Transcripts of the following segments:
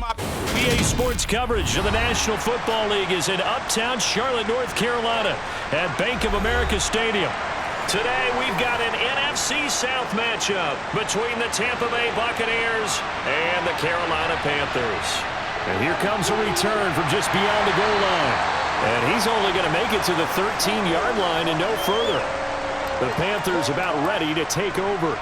EA Sports coverage of the National Football League is in uptown Charlotte, North Carolina at Bank of America Stadium. Today, we've got an NFC South matchup between the Tampa Bay Buccaneers and the Carolina Panthers. And here comes a return from just beyond the goal line. And he's only going to make it to the 13-yard line and no further. The Panthers about ready to take over.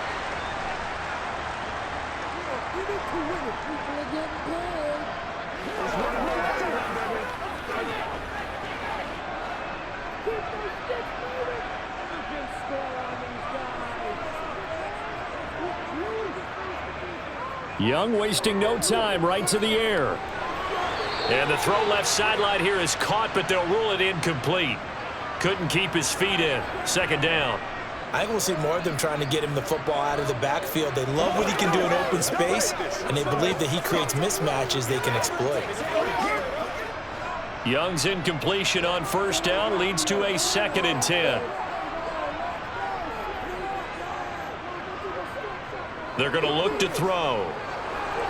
Young wasting no time, right to the air. And the throw left sideline here is caught, but they'll rule it incomplete. Couldn't keep his feet in. Second down. I think we'll see more of them trying to get him the football out of the backfield. They love what he can do in open space, and they believe that he creates mismatches they can exploit. Young's incompletion on first down leads to a 2nd and 10. They're going to look to throw.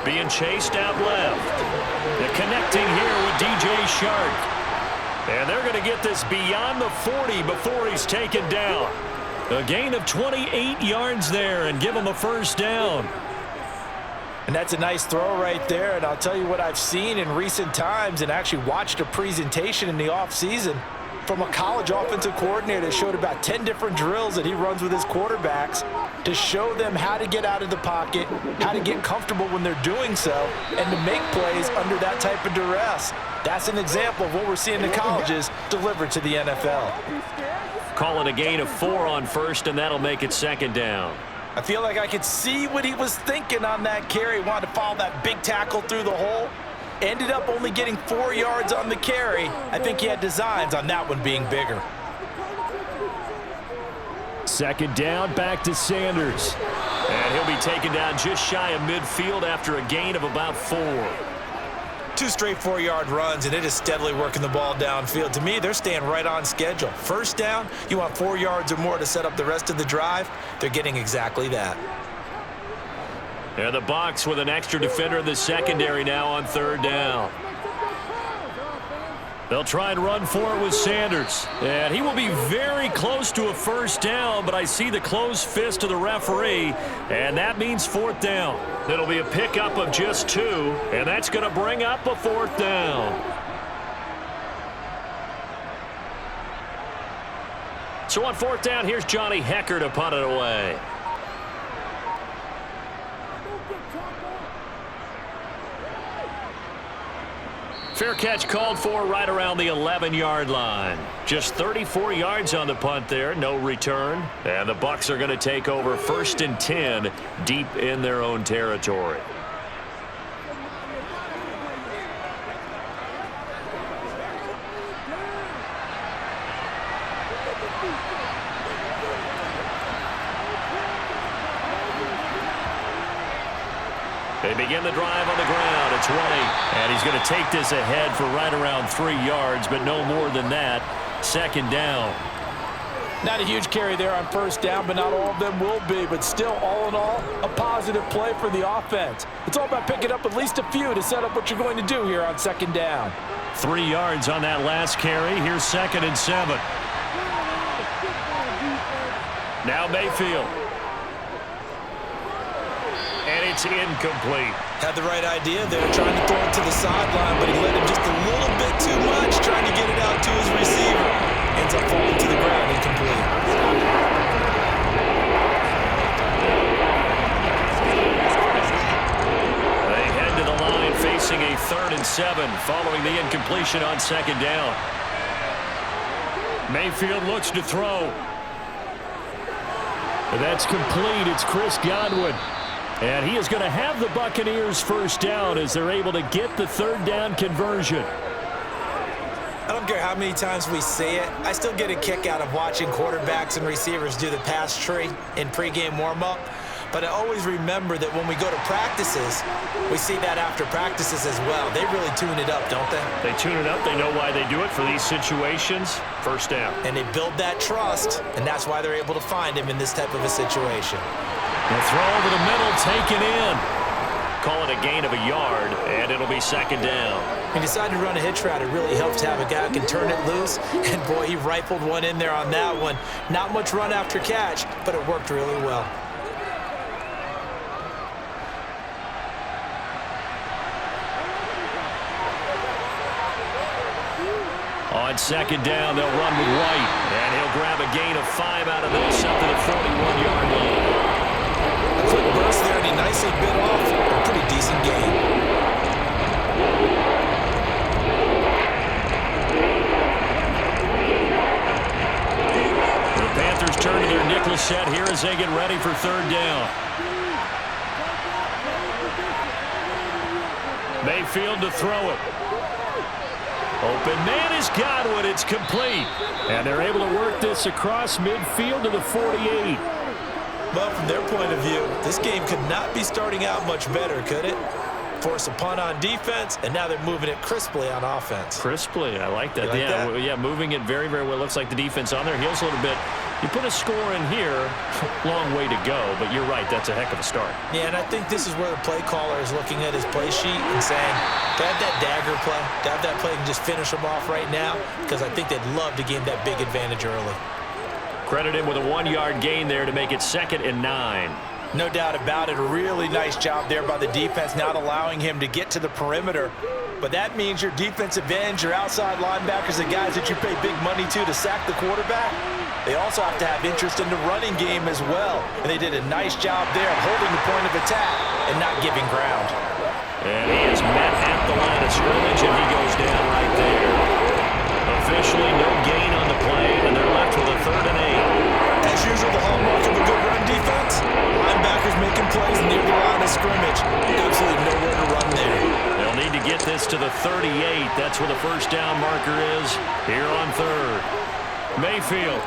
Being chased out left. They're connecting here with DJ Shark. And they're going to get this beyond the 40 before he's taken down. A gain of 28 yards there and give him a first down. And that's a nice throw right there. And I'll tell you what I've seen in recent times and actually watched a presentation in the offseason from a college offensive coordinator that showed about 10 different drills that he runs with his quarterbacks to show them how to get out of the pocket, how to get comfortable when they're doing so, and to make plays under that type of duress. That's an example of what we're seeing in colleges delivered to the NFL. Call it a gain of 4 on first, and that'll make it 2nd down. I feel like I could see what he was thinking on that carry. Wanted to follow that big tackle through the hole. Ended up only getting 4 yards on the carry. I think he had designs on that one being bigger. 2nd down, back to Sanders. And he'll be taken down just shy of midfield after a gain of about 4. 2 straight 4-yard runs, and it is steadily working the ball downfield. To me, they're staying right on schedule. First down, you want 4 yards or more to set up the rest of the drive. They're getting exactly that. And the Bucs with an extra defender in the secondary now on 3rd down. They'll try and run for it with Sanders. And he will be very close to a first down, but I see the closed fist of the referee, and that means 4th down. It'll be a pickup of just 2, and that's going to bring up a 4th down. So on 4th down, here's Johnny Hecker to punt it away. Fair catch called for right around the 11-yard line. Just 34 yards on the punt there, no return. And the Bucs are going to take over 1st and 10 deep in their own territory. They begin the drive on the ground. It's White, and he's going to take this ahead for right around 3 yards, but no more than that. 2nd down. Not a huge carry there on first down, but not all of them will be. But still, all in all, a positive play for the offense. It's all about picking up at least a few to set up what you're going to do here on 2nd down. 3 yards on that last carry. Here's 2nd and 7. Now Mayfield. And it's incomplete. Had the right idea there, trying to throw it to the sideline, but he let him just a little bit too much, trying to get it out to his receiver. Ends up falling to the ground, incomplete. They head to the line facing a 3rd and 7 following the incompletion on 2nd down. Mayfield looks to throw. That's complete. It's Chris Godwin. And he is going to have the Buccaneers first down as they're able to get the 3rd down conversion. I don't care how many times we say it, I still get a kick out of watching quarterbacks and receivers do the pass tree in pregame warm-up. But I always remember that when we go to practices, we see that after practices as well. They really tune it up, don't they? They tune it up. They know why they do it for these situations. First down. And they build that trust, and that's why they're able to find him in this type of a situation. The throw over the middle taken in. call it a gain of a yard, and it'll be second down. He decided to run a hitch route. It really helps to have a guy who can turn it loose. And, boy, he rifled one in there on that one. Not much run after catch, but it worked really well. On second down, they'll run with White, and he'll grab a gain of 5 out of this up to the 41-yard line. A quick burst there, and he nicely bit off a pretty decent gain. The Panthers turn to their nickel set here as they get ready for third down. Mayfield to throw it. Open man is Godwin. It's complete. And they're able to work this across midfield to the 48. Well, from their point of view, this game could not be starting out much better, could it? Force a punt on defense, and now they're moving it crisply on offense. Crisply, I like that. You like that? Yeah, moving it very, very well. Looks like the defense on their heels a little bit. You put a score in here, long way to go, but you're right, that's a heck of a start. Yeah, and I think this is where the play caller is looking at his play sheet and saying, to have that dagger play, to have that play and just finish them off right now, because I think they'd love to gain that big advantage early. Credit him with a 1-yard gain there to make it 2nd and 9. No doubt about it. A really nice job there by the defense, not allowing him to get to the perimeter. But that means your defensive ends, your outside linebackers, the guys that you pay big money to sack the quarterback, they also have to have interest in the running game as well. And they did a nice job there of holding the point of attack and not giving ground. And he is met at the line of scrimmage, and he goes down right there. Officially no gain on the play, and they're left with a 3rd and 8. As usual, the hallmark of a good run defense, linebackers making plays near the line of scrimmage. Absolutely nowhere to run there. They'll need to get this to the 38. That's where the first down marker is here on 3rd. Mayfield.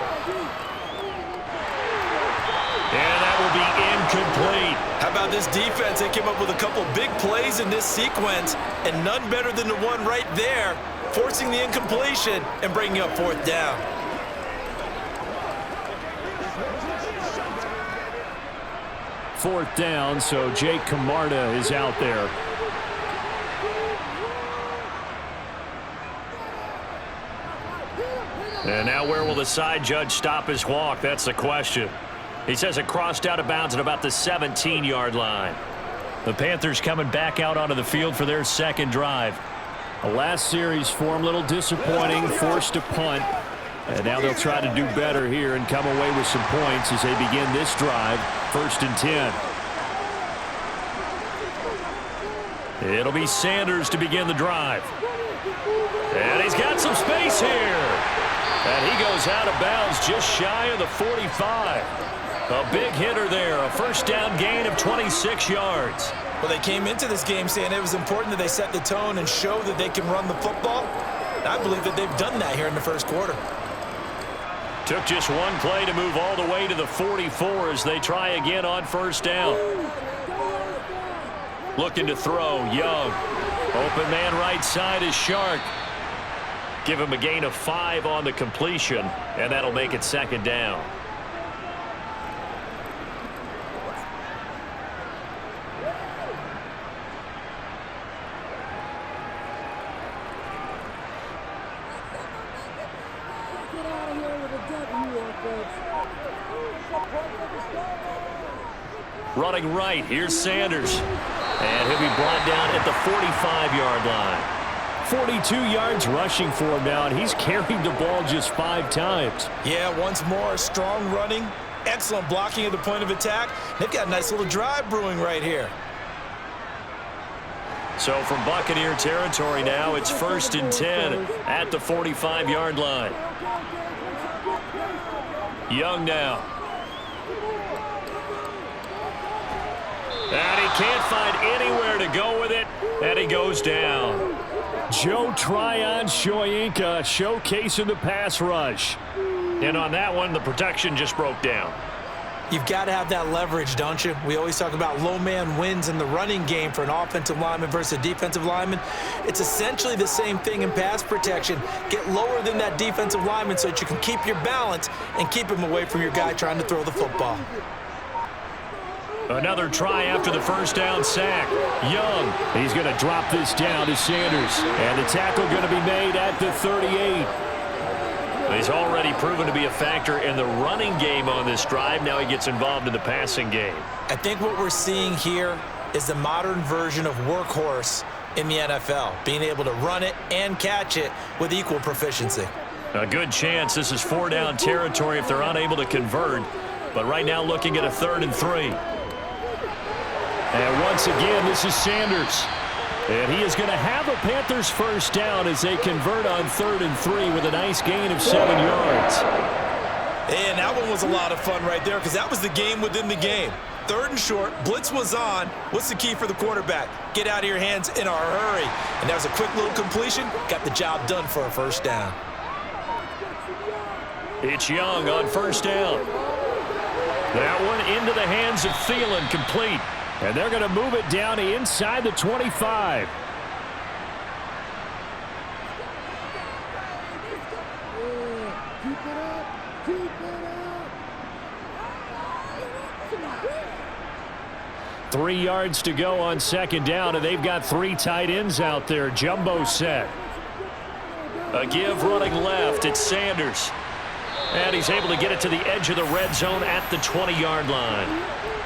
And that will be incomplete. How about this defense? They came up with a couple big plays in this sequence, and none better than the one right there, forcing the incompletion and bringing up 4th down. Fourth down, so Jake Camarda is out there. And now where will the side judge stop his walk? That's the question. He says it crossed out of bounds at about the 17-yard line. The Panthers coming back out onto the field for their second drive. The last series form a little disappointing, forced a punt. And now they'll try to do better here and come away with some points as they begin this drive, 1st and 10. It'll be Sanders to begin the drive. And he's got some space here. And he goes out of bounds just shy of the 45. A big hitter there, a first down gain of 26 yards. Well, they came into this game saying it was important that they set the tone and show that they can run the football. And I believe that they've done that here in the first quarter. Took just one play to move all the way to the 44 as they try again on first down. Looking to throw, Young. Open man right side is Shark. Give him a gain of 5 on the completion, and that'll make it 2nd down. Running right, here's Sanders. And he'll be brought down at the 45-yard line. 42 yards rushing for him now, and he's carried the ball just 5 times. Yeah, once more, strong running, excellent blocking at the point of attack. They've got a nice little drive brewing right here. So from Buccaneer territory now, it's 1st and 10 at the 45-yard line. Young now. And he can't find anywhere to go with it, and he goes down. Joe Tryon-Shoyinka showcasing the pass rush. And on that one, the protection just broke down. You've got to have that leverage, don't you? We always talk about low man wins in the running game for an offensive lineman versus a defensive lineman. It's essentially the same thing in pass protection. Get lower than that defensive lineman so that you can keep your balance and keep him away from your guy trying to throw the football. Another try after the first down sack. Young, he's going to drop this down to Sanders. And the tackle going to be made at the 38. He's already proven to be a factor in the running game on this drive. Now he gets involved in the passing game. I think what we're seeing here is the modern version of workhorse in the NFL, being able to run it and catch it with equal proficiency. A good chance this is 4-down territory if they're unable to convert. But right now looking at a 3rd and 3. And once again, this is Sanders. And he is going to have a Panthers first down as they convert on 3rd and 3 with a nice gain of 7 yards. And that one was a lot of fun right there because that was the game within the game. 3rd and short, blitz was on. What's the key for the quarterback? Get out of your hands in a hurry. And that was a quick little completion. Got the job done for a first down. It's Young on first down. That one into the hands of Thielen, complete. And they're going to move it down to inside the 25. Keep it up. 3 yards to go on 2nd down, and they've got 3 tight ends out there. Jumbo set. A give running left. It's Sanders. And he's able to get it to the edge of the red zone at the 20-yard line.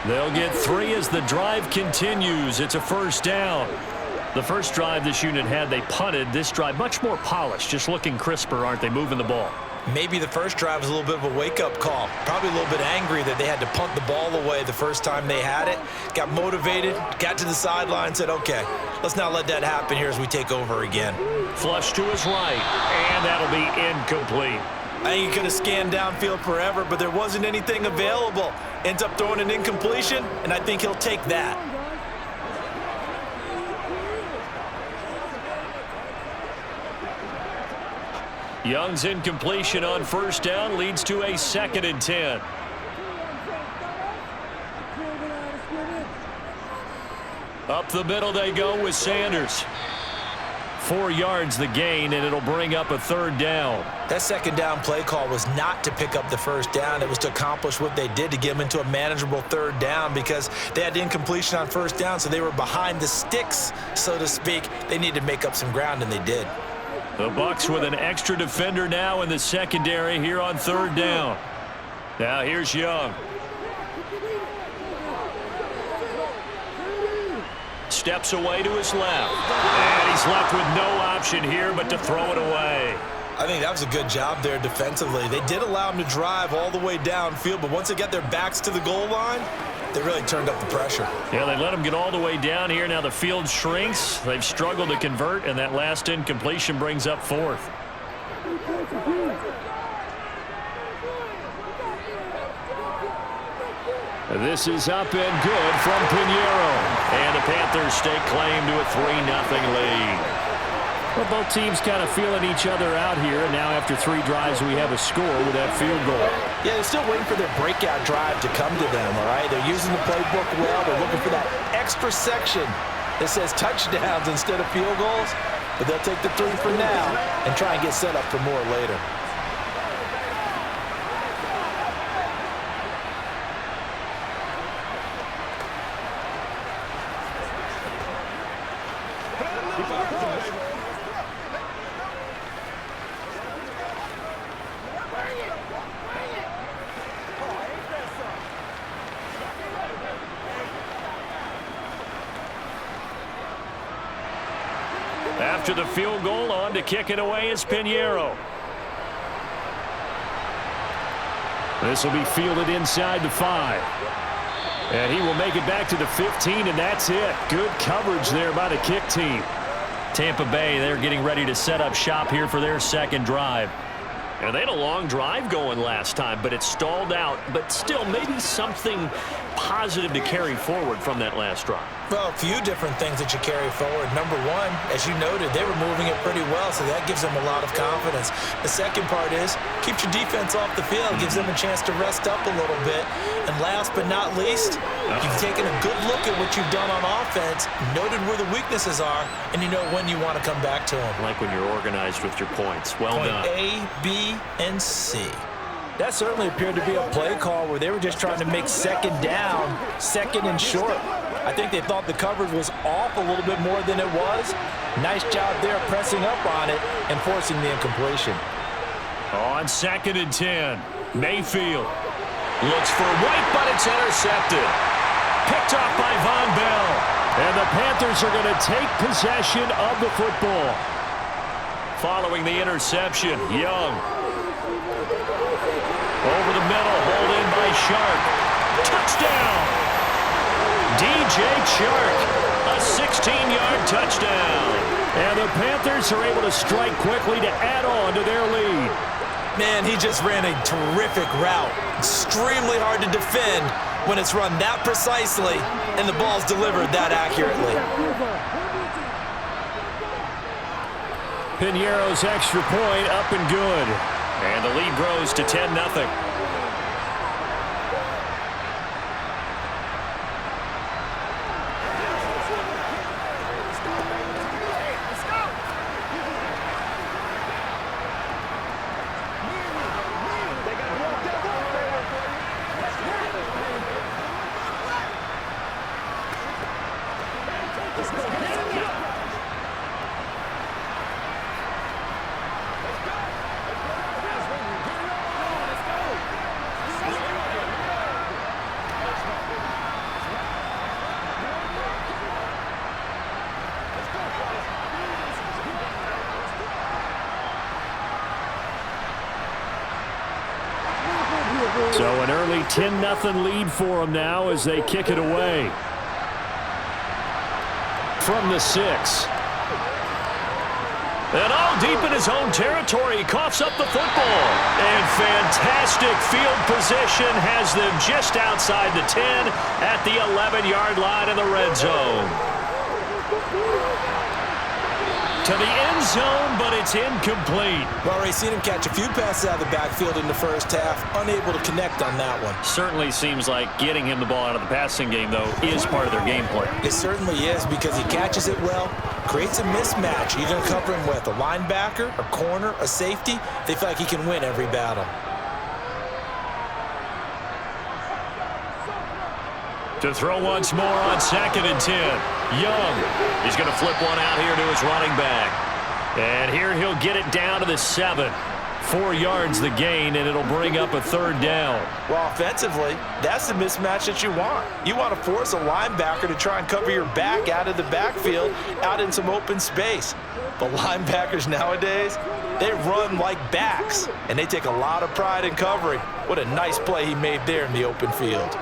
They'll get 3 as the drive continues. It's a first down. The first drive this unit had, they punted. This drive, much more polished, just looking crisper, aren't they, moving the ball? Maybe the first drive was a little bit of a wake-up call. Probably a little bit angry that they had to punt the ball away the first time they had it. Got motivated, got to the sideline, said, okay, let's not let that happen here as we take over again. Flush to his right, and that'll be incomplete. I think he could have scanned downfield forever, but there wasn't anything available. Ends up throwing an incompletion, and I think he'll take that. Young's incompletion on first down leads to a 2nd and 10. Up the middle they go with Sanders. 4 yards the gain, and it'll bring up a 3rd down. That 2nd down play call was not to pick up the first down. It was to accomplish what they did to get them into a manageable 3rd down because they had incompletion on first down, so they were behind the sticks, so to speak. They needed to make up some ground, and they did. The Bucs with an extra defender now in the secondary here on 3rd down. Now here's Young. Steps away to his left. And he's left with no option here but to throw it away. I think that was a good job there defensively. They did allow him to drive all the way downfield, but once they got their backs to the goal line, they really turned up the pressure. Yeah, they let him get all the way down here. Now the field shrinks. They've struggled to convert, and that last incompletion brings up 4th. This is up and good from Pinheiro. And the Panthers stake claim to a 3-0 lead. Well, both teams kind of feeling each other out here. And now after 3 drives, we have a score with that field goal. Yeah, they're still waiting for their breakout drive to come to them, all right? They're using the playbook well. They're looking for that extra section that says touchdowns instead of field goals. But they'll take the 3 for now and try and get set up for more later. After the field goal, on to kick it away is Pinheiro. This will be fielded inside the 5. And he will make it back to the 15, and that's it. Good coverage there by the kick team. Tampa Bay, they're getting ready to set up shop here for their 2nd drive. And they had a long drive going last time, but it stalled out. But still, maybe something positive to carry forward from that last drive. Well, a few different things that you carry forward. Number one, as you noted, they were moving it pretty well, so that gives them a lot of confidence. The second part is, keeps your defense off the field, gives them a chance to rest up a little bit. And last but not least, you've taken a good look at what you've done on offense, noted where the weaknesses are, and you know when you want to come back to them. Like when you're organized with your points. Well done. Point A, B, and C. That certainly appeared to be a play call where they were just trying to make second down, second and short. I think they thought the coverage was off a little bit more than it was. Nice job there pressing up on it and forcing the incompletion. On 2nd and 10, Mayfield looks for White, but it's intercepted. Picked off by Von Bell. And the Panthers are going to take possession of the football. Following the interception, Young. Over the middle, hauled in by Shark. Touchdown! DJ Shark, a 16-yard touchdown. And the Panthers are able to strike quickly to add on to their lead. Man, he just ran a terrific route. Extremely hard to defend when it's run that precisely and the ball's delivered that accurately. Piñeiro's extra point up and good. And the lead grows to 10-0. So an early 10-0 lead for them now as they kick it away. From the 6. And all deep in his own territory, he coughs up the football. And fantastic field position has them just outside the 10 at the 11-yard line in the red zone. To the end zone, but it's incomplete. Well, Ray, seen him catch a few passes out of the backfield in the first half, unable to connect on that one. Certainly seems like getting him the ball out of the passing game, though, is part of their game plan. It certainly is because he catches it well, creates a mismatch. You're going to cover him with a linebacker, a corner, a safety. They feel like he can win every battle. To throw once more on 2nd and 10. Young. He's going to flip one out here to his running back. And here he'll get it down to the 7. 4 yards the gain, and it'll bring up a 3rd down. Well, offensively, that's the mismatch that you want. You want to force a linebacker to try and cover your back out of the backfield, out in some open space. The linebackers nowadays, they run like backs, and they take a lot of pride in covering. What a nice play he made there in the open field.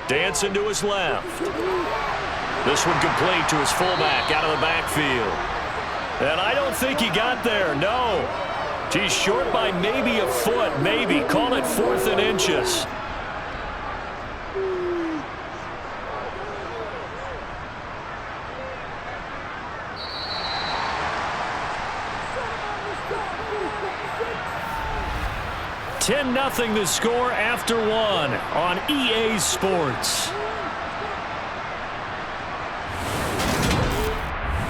Dancing to his left. This one complete to his fullback out of the backfield. And I don't think he got there, no. He's short by maybe a foot, maybe. Call it 4th and inches. $10-0 the score after 1 on EA Sports.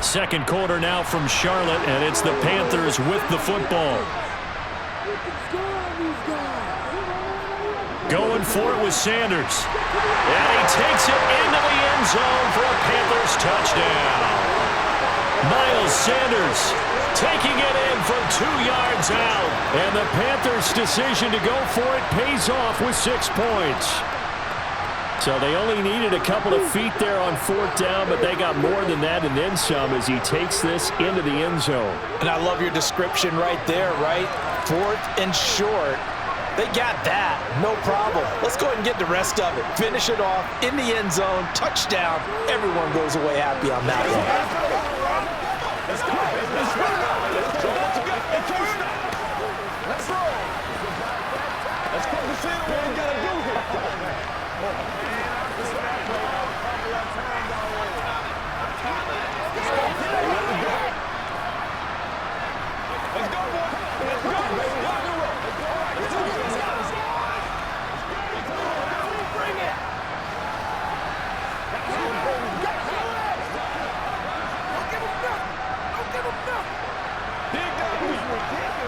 Second quarter now from Charlotte, and it's the Panthers with the football. Going for it with Sanders. And he takes it into the end zone for a Panthers touchdown. Miles Sanders taking it in from 2 yards out. And the Panthers' decision to go for it pays off with 6 points. So they only needed a couple of feet there on 4th down, but they got more than that and then some as he takes this into the end zone. And I love your description right there, right? 4th and short. They got that. No problem. Let's go ahead and get the rest of it. Finish it off in the end zone. Touchdown. Everyone goes away happy on that one. Let's go. Let's go to see what we got to do here. Let's go, boy. Let's go. Bring it. Don't give him nothing. Don't give him nothing. Dig that.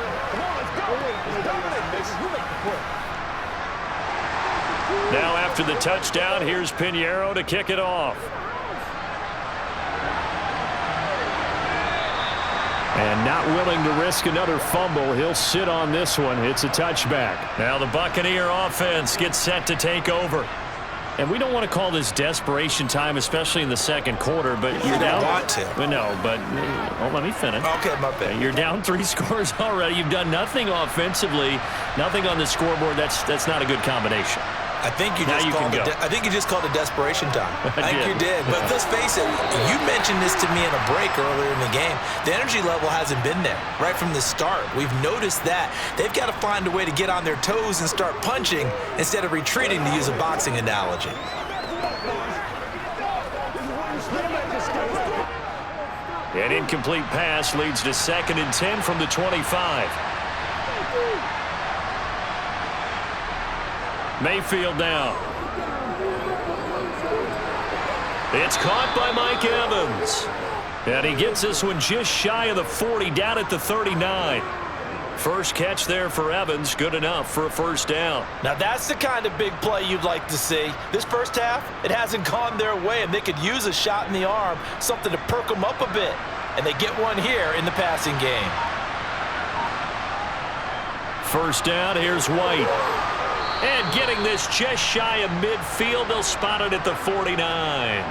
the touchdown. Here's Pinheiro to kick it off. And not willing to risk another fumble. He'll sit on this one. It's a touchback. Now the Buccaneer offense gets set to take over. And we don't want to call this desperation time, especially in the second quarter, but you're down. Want to. But no, but let me finish. Okay, my bad. You're down 3 scores already. You've done nothing offensively, nothing on the scoreboard. That's not a good combination. I think you just called it desperation time. I think you did. But let's face it, you mentioned this to me in a break earlier in the game. The energy level hasn't been there right from the start. We've noticed that. They've got to find a way to get on their toes and start punching instead of retreating, to use a boxing analogy. An incomplete pass leads to 2nd and 10 from the 25. Mayfield down. It's caught by Mike Evans. And he gets this one just shy of the 40, down at the 39. First catch there for Evans, good enough for a first down. Now that's the kind of big play you'd like to see. This first half, it hasn't gone their way, and they could use a shot in the arm, something to perk them up a bit. And they get one here in the passing game. First down, here's White. And getting this just shy of midfield, they'll spot it at the 49.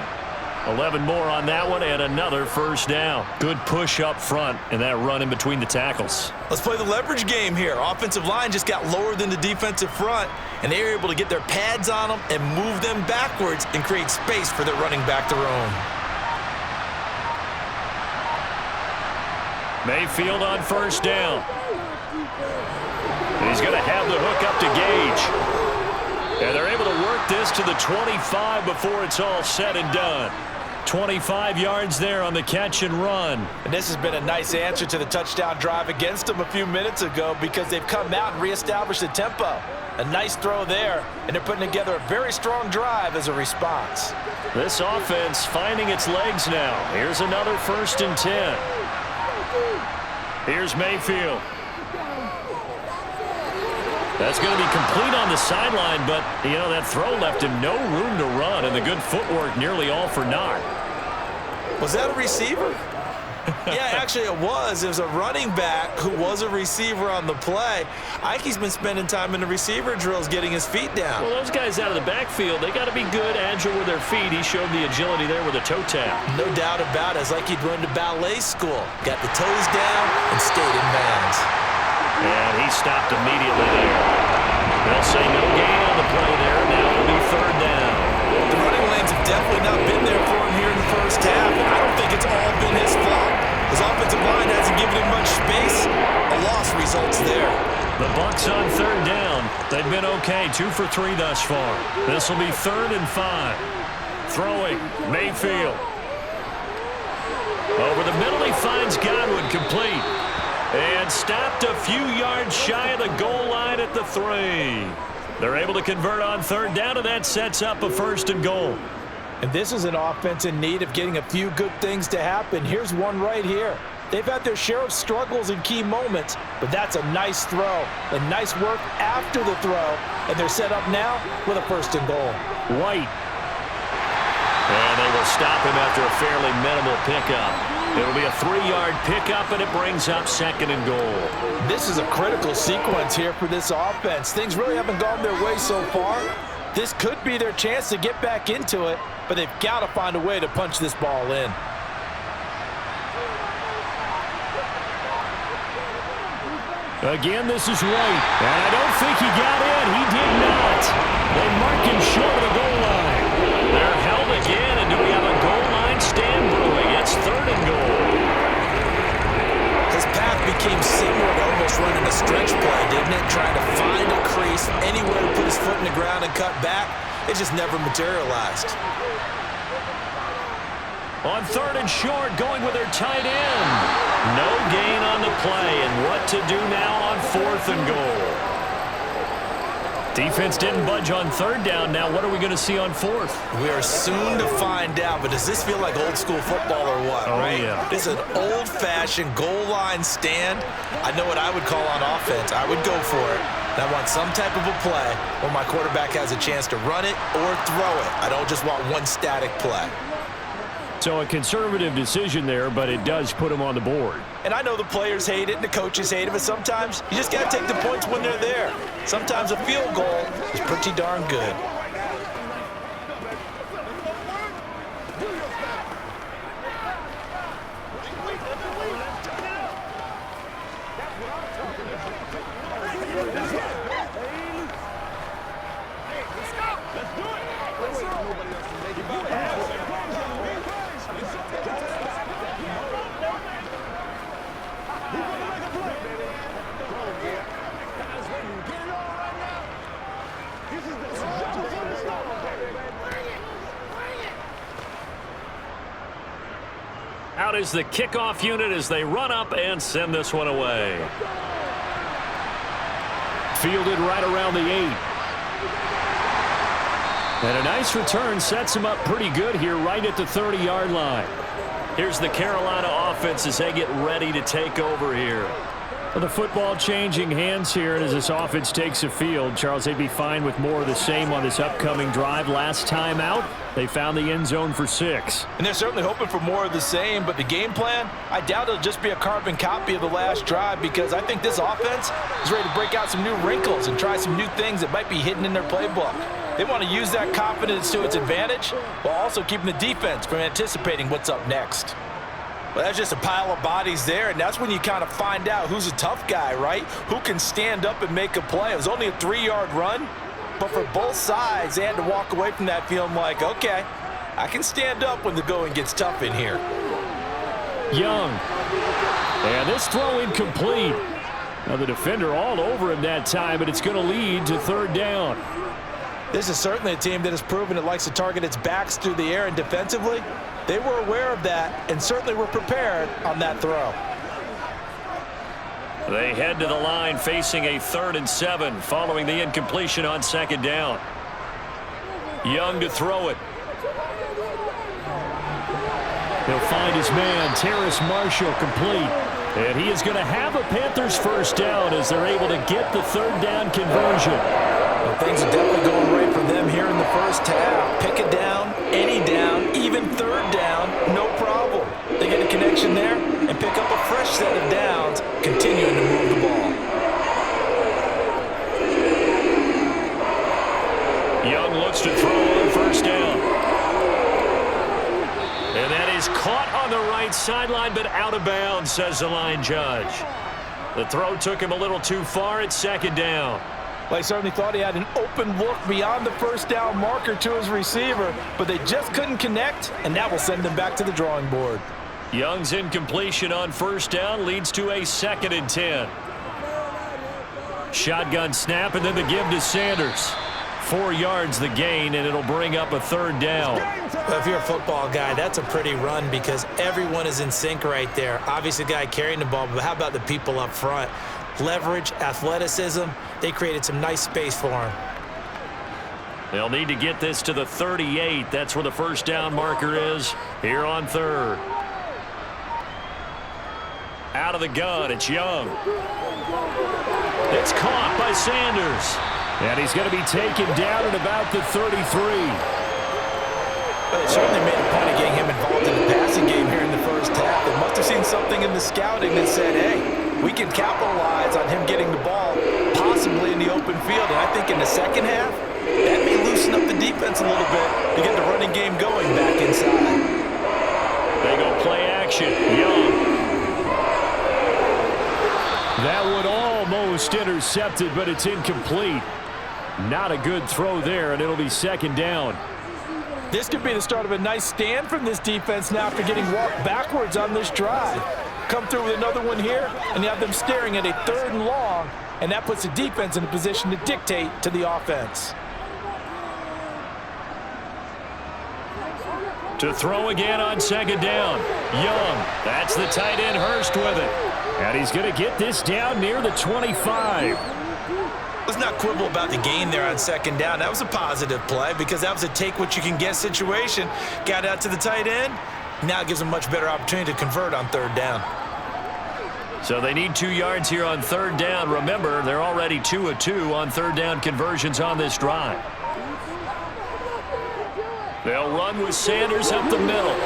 11 more on that one, and another first down. Good push up front, and that run in between the tackles. Let's play the leverage game here. Offensive line just got lower than the defensive front, and they were able to get their pads on them and move them backwards and create space for their running back to roam. Mayfield on first down. He's going to have the hook up to Gage. And they're able to work this to the 25 before it's all said and done. 25 yards there on the catch and run. And this has been a nice answer to the touchdown drive against them a few minutes ago, because they've come out and reestablished the tempo. A nice throw there, and they're putting together a very strong drive as a response. This offense finding its legs now. Here's another 1st and 10. Here's Mayfield. That's going to be complete on the sideline, but, that throw left him no room to run, and the good footwork nearly all for naught. Was that a receiver? Yeah, actually it was. It was a running back who was a receiver on the play. Ike's been spending time in the receiver drills getting his feet down. Well, those guys out of the backfield, they got to be good, agile with their feet. He showed the agility there with a toe tap. No doubt about it. It's like he'd run to ballet school. Got the toes down and stayed in bounds. And he stopped immediately there. They'll say no gain on the play there. Now it'll be 3rd down. The running lanes have definitely not been there for him here in the first half, and I don't think it's all been his fault. His offensive line hasn't given him much space. A loss results there. The Bucs on 3rd down. They've been okay, 2 for 3 thus far. This will be 3rd and 5. Throwing, Mayfield. Over the middle, he finds Godwin, complete. And stopped a few yards shy of the goal line at the 3. They're able to convert on 3rd down, and that sets up a 1st and goal. And this is an offense in need of getting a few good things to happen. Here's one right here. They've had their share of struggles in key moments, but that's a nice throw and nice work after the throw, and they're set up now with a 1st and goal. White. And they will stop him after a fairly minimal pickup. It'll be a 3-yard pickup, and it brings up 2nd and goal. This is a critical sequence here for this offense. Things really haven't gone their way so far. This could be their chance to get back into it, but they've got to find a way to punch this ball in. Again, this is White. And I don't think he got in. He did not. They mark him short of the goal line. They're held again, and do we have a goal line stand brewing? It's 3rd and goal. His path became similar to almost running a stretch play, didn't it? Trying to find a crease, anywhere to put his foot in the ground and cut back. It just never materialized. On 3rd and short, going with their tight end. No gain on the play, and what to do now on 4th and goal. Defense didn't budge on 3rd down. Now what are we going to see on 4th? We are soon to find out, but does this feel like old school football or what, right? Yeah. This is an old-fashioned goal line stand. I know what I would call on offense. I would go for it. And I want some type of a play where my quarterback has a chance to run it or throw it. I don't just want one static play. So a conservative decision there, but it does put him on the board. And I know the players hate it and the coaches hate it, but sometimes you just got to take the points when they're there. Sometimes a field goal is pretty darn good. Out is the kickoff unit as they run up and send this one away. Fielded right around the 8. And a nice return sets him up pretty good here right at the 30-yard line. Here's the Carolina offense as they get ready to take over here. Well, the football changing hands here, and as this offense takes the field, Charles, they'd be fine with more of the same on this upcoming drive. Last time out, they found the end zone for 6. And they're certainly hoping for more of the same, but the game plan, I doubt it'll just be a carbon copy of the last drive, because I think this offense is ready to break out some new wrinkles and try some new things that might be hidden in their playbook. They want to use that confidence to its advantage while also keeping the defense from anticipating what's up next. Well, that's just a pile of bodies there, and that's when you kind of find out who's a tough guy, right? Who can stand up and make a play. It was only a 3-yard run, but for both sides, they had to walk away from that feeling like, okay, I can stand up when the going gets tough in here. Young. And this throw incomplete. Now the defender all over him that time, but it's going to lead to 3rd down. This is certainly a team that has proven it likes to target its backs through the air, and defensively, they were aware of that and certainly were prepared on that throw. They head to the line facing a 3rd and 7 following the incompletion on 2nd down. Young to throw it. He'll find his man, Terrace Marshall, complete. And he is going to have a Panthers 1st down as they're able to get the 3rd down conversion. Well, things are definitely going right for them here in the first half. Pick a down, any down, even 3rd down, no problem. They get a connection there and pick up a fresh set of downs, continuing to move the ball. Young looks to throw on 1st down. And that is caught on the right sideline, but out of bounds, says the line judge. The throw took him a little too far at 2nd down. Well, he certainly thought he had an open look beyond the 1st down marker to his receiver, but they just couldn't connect, and that will send them back to the drawing board. Young's incompletion on 1st down leads to a 2nd and 10. Shotgun snap, and then the give to Sanders. 4 yards the gain, and it'll bring up a 3rd down. Well, if you're a football guy, that's a pretty run because everyone is in sync right there. Obviously, the guy carrying the ball, but how about the people up front? Leverage, athleticism, they created some nice space for him. They'll need to get this to the 38. That's where the 1st down marker is here on 3rd. Out of the gun, it's Young. It's caught by Sanders. And he's going to be taken down at about the 33. Well, they certainly made a point of getting him involved in the passing game here in the first half. They must have seen something in the scouting that said, hey, we can capitalize on him getting the ball, possibly in the open field. And I think in the second half, that may loosen up the defense a little bit to get the running game going back inside. They go play action. Young. That one almost intercepted, but it's incomplete. Not a good throw there, and it'll be 2nd down. This could be the start of a nice stand from this defense now after getting walked backwards on this drive. Come through with another one here, and you have them staring at a 3rd and long, and that puts the defense in a position to dictate to the offense. To throw again on 2nd down. Young. That's the tight end Hurst with it. And he's going to get this down near the 25. Let's not quibble about the gain there on 2nd down. That was a positive play because that was a take-what-you-can-get situation. Got out to the tight end. Now it gives him a much better opportunity to convert on 3rd down. So they need 2 yards here on third down. Remember, they're already 2 of 2 on third down conversions on this drive. They'll run with Sanders up the middle.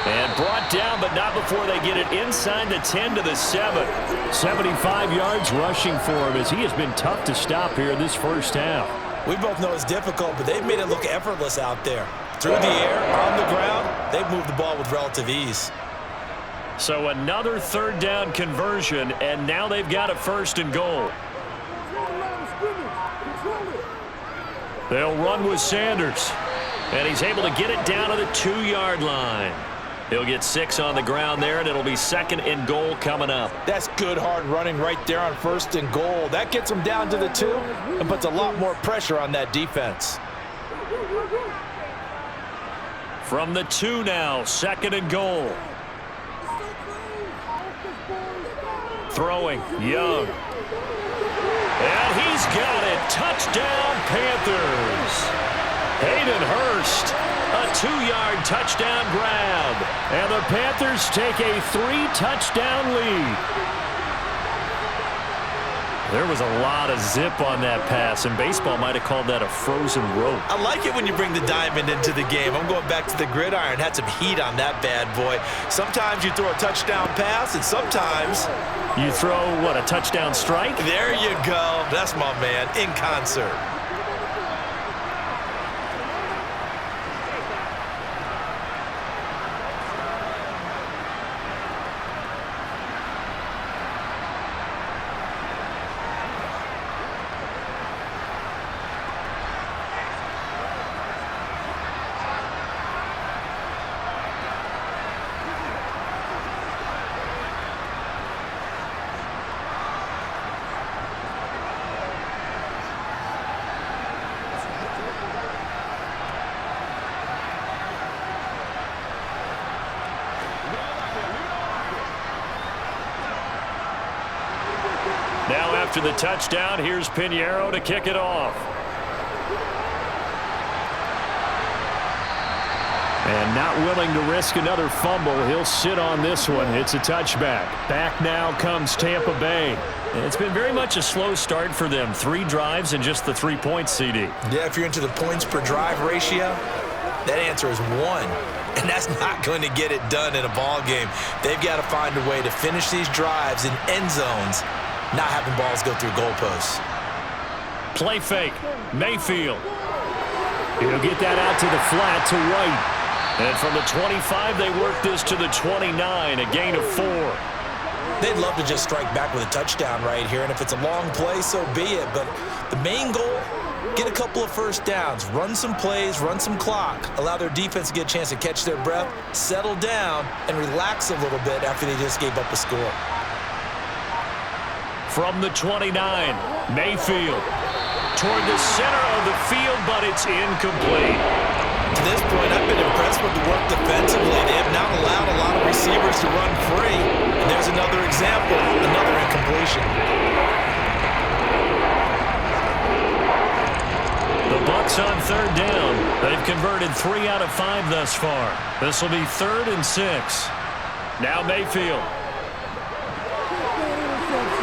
And brought down, but not before they get it inside the 10 to the 7. 75 yards rushing for him as he has been tough to stop here this first half. We both know it's difficult, but they've made it look effortless out there. Through the air, on the ground, they've moved the ball with relative ease. So another third down conversion, and now they've got a 1st and goal. They'll run with Sanders, and he's able to get it down to the 2-yard line. He'll get 6 on the ground there, and it'll be 2nd and goal coming up. That's good hard running right there on 1st and goal. That gets them down to the 2 and puts a lot more pressure on that defense. From the 2 now, 2nd and goal. Throwing, Young. And he's got it. Touchdown, Panthers. Hayden Hurst, a 2-yard touchdown grab. And the Panthers take a 3-touchdown lead. There was a lot of zip on that pass, and baseball might have called that a frozen rope. I like it when you bring the diamond into the game. I'm going back to the gridiron. Had some heat on that bad boy. Sometimes you throw a touchdown pass, and sometimes you throw, what, a touchdown strike? There you go. That's my man, in concert. Now after the touchdown, here's Pinheiro to kick it off. And not willing to risk another fumble, he'll sit on this one. It's a touchback. Back now comes Tampa Bay. It's been very much a slow start for them. 3 drives and just the 3 points, CD. Yeah, if you're into the points per drive ratio, that answer is 1. And that's not going to get it done in a ball game. They've got to find a way to finish these drives in end zones, not having balls go through goalposts. Play fake. Mayfield. He'll get that out to the flat to White. And from the 25, they work this to the 29, a gain of 4. They'd love to just strike back with a touchdown right here, and if it's a long play, so be it. But the main goal, get a couple of first downs, run some plays, run some clock, allow their defense to get a chance to catch their breath, settle down, and relax a little bit after they just gave up a score. From the 29, Mayfield toward the center of the field, but it's incomplete. To this point, I've been impressed with the work defensively. They have not allowed a lot of receivers to run free. And there's another example, another incompletion. The Bucs on third down. They've converted 3 out of 5 thus far. This will be 3rd and 6. Now Mayfield.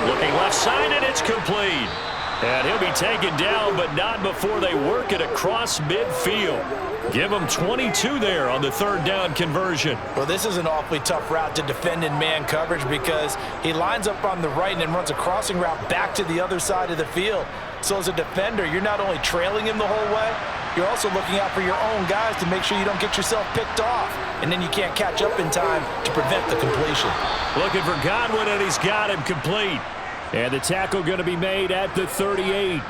Looking left side, and it's complete. And he'll be taken down, but not before they work it across midfield. Give him 22 there on the 3rd down conversion. Well, this is an awfully tough route to defend in man coverage because he lines up on the right and then runs a crossing route back to the other side of the field. So as a defender, you're not only trailing him the whole way, you're also looking out for your own guys to make sure you don't get yourself picked off. And then you can't catch up in time to prevent the completion. Looking for Godwin, and he's got him complete. And the tackle going to be made at the 38.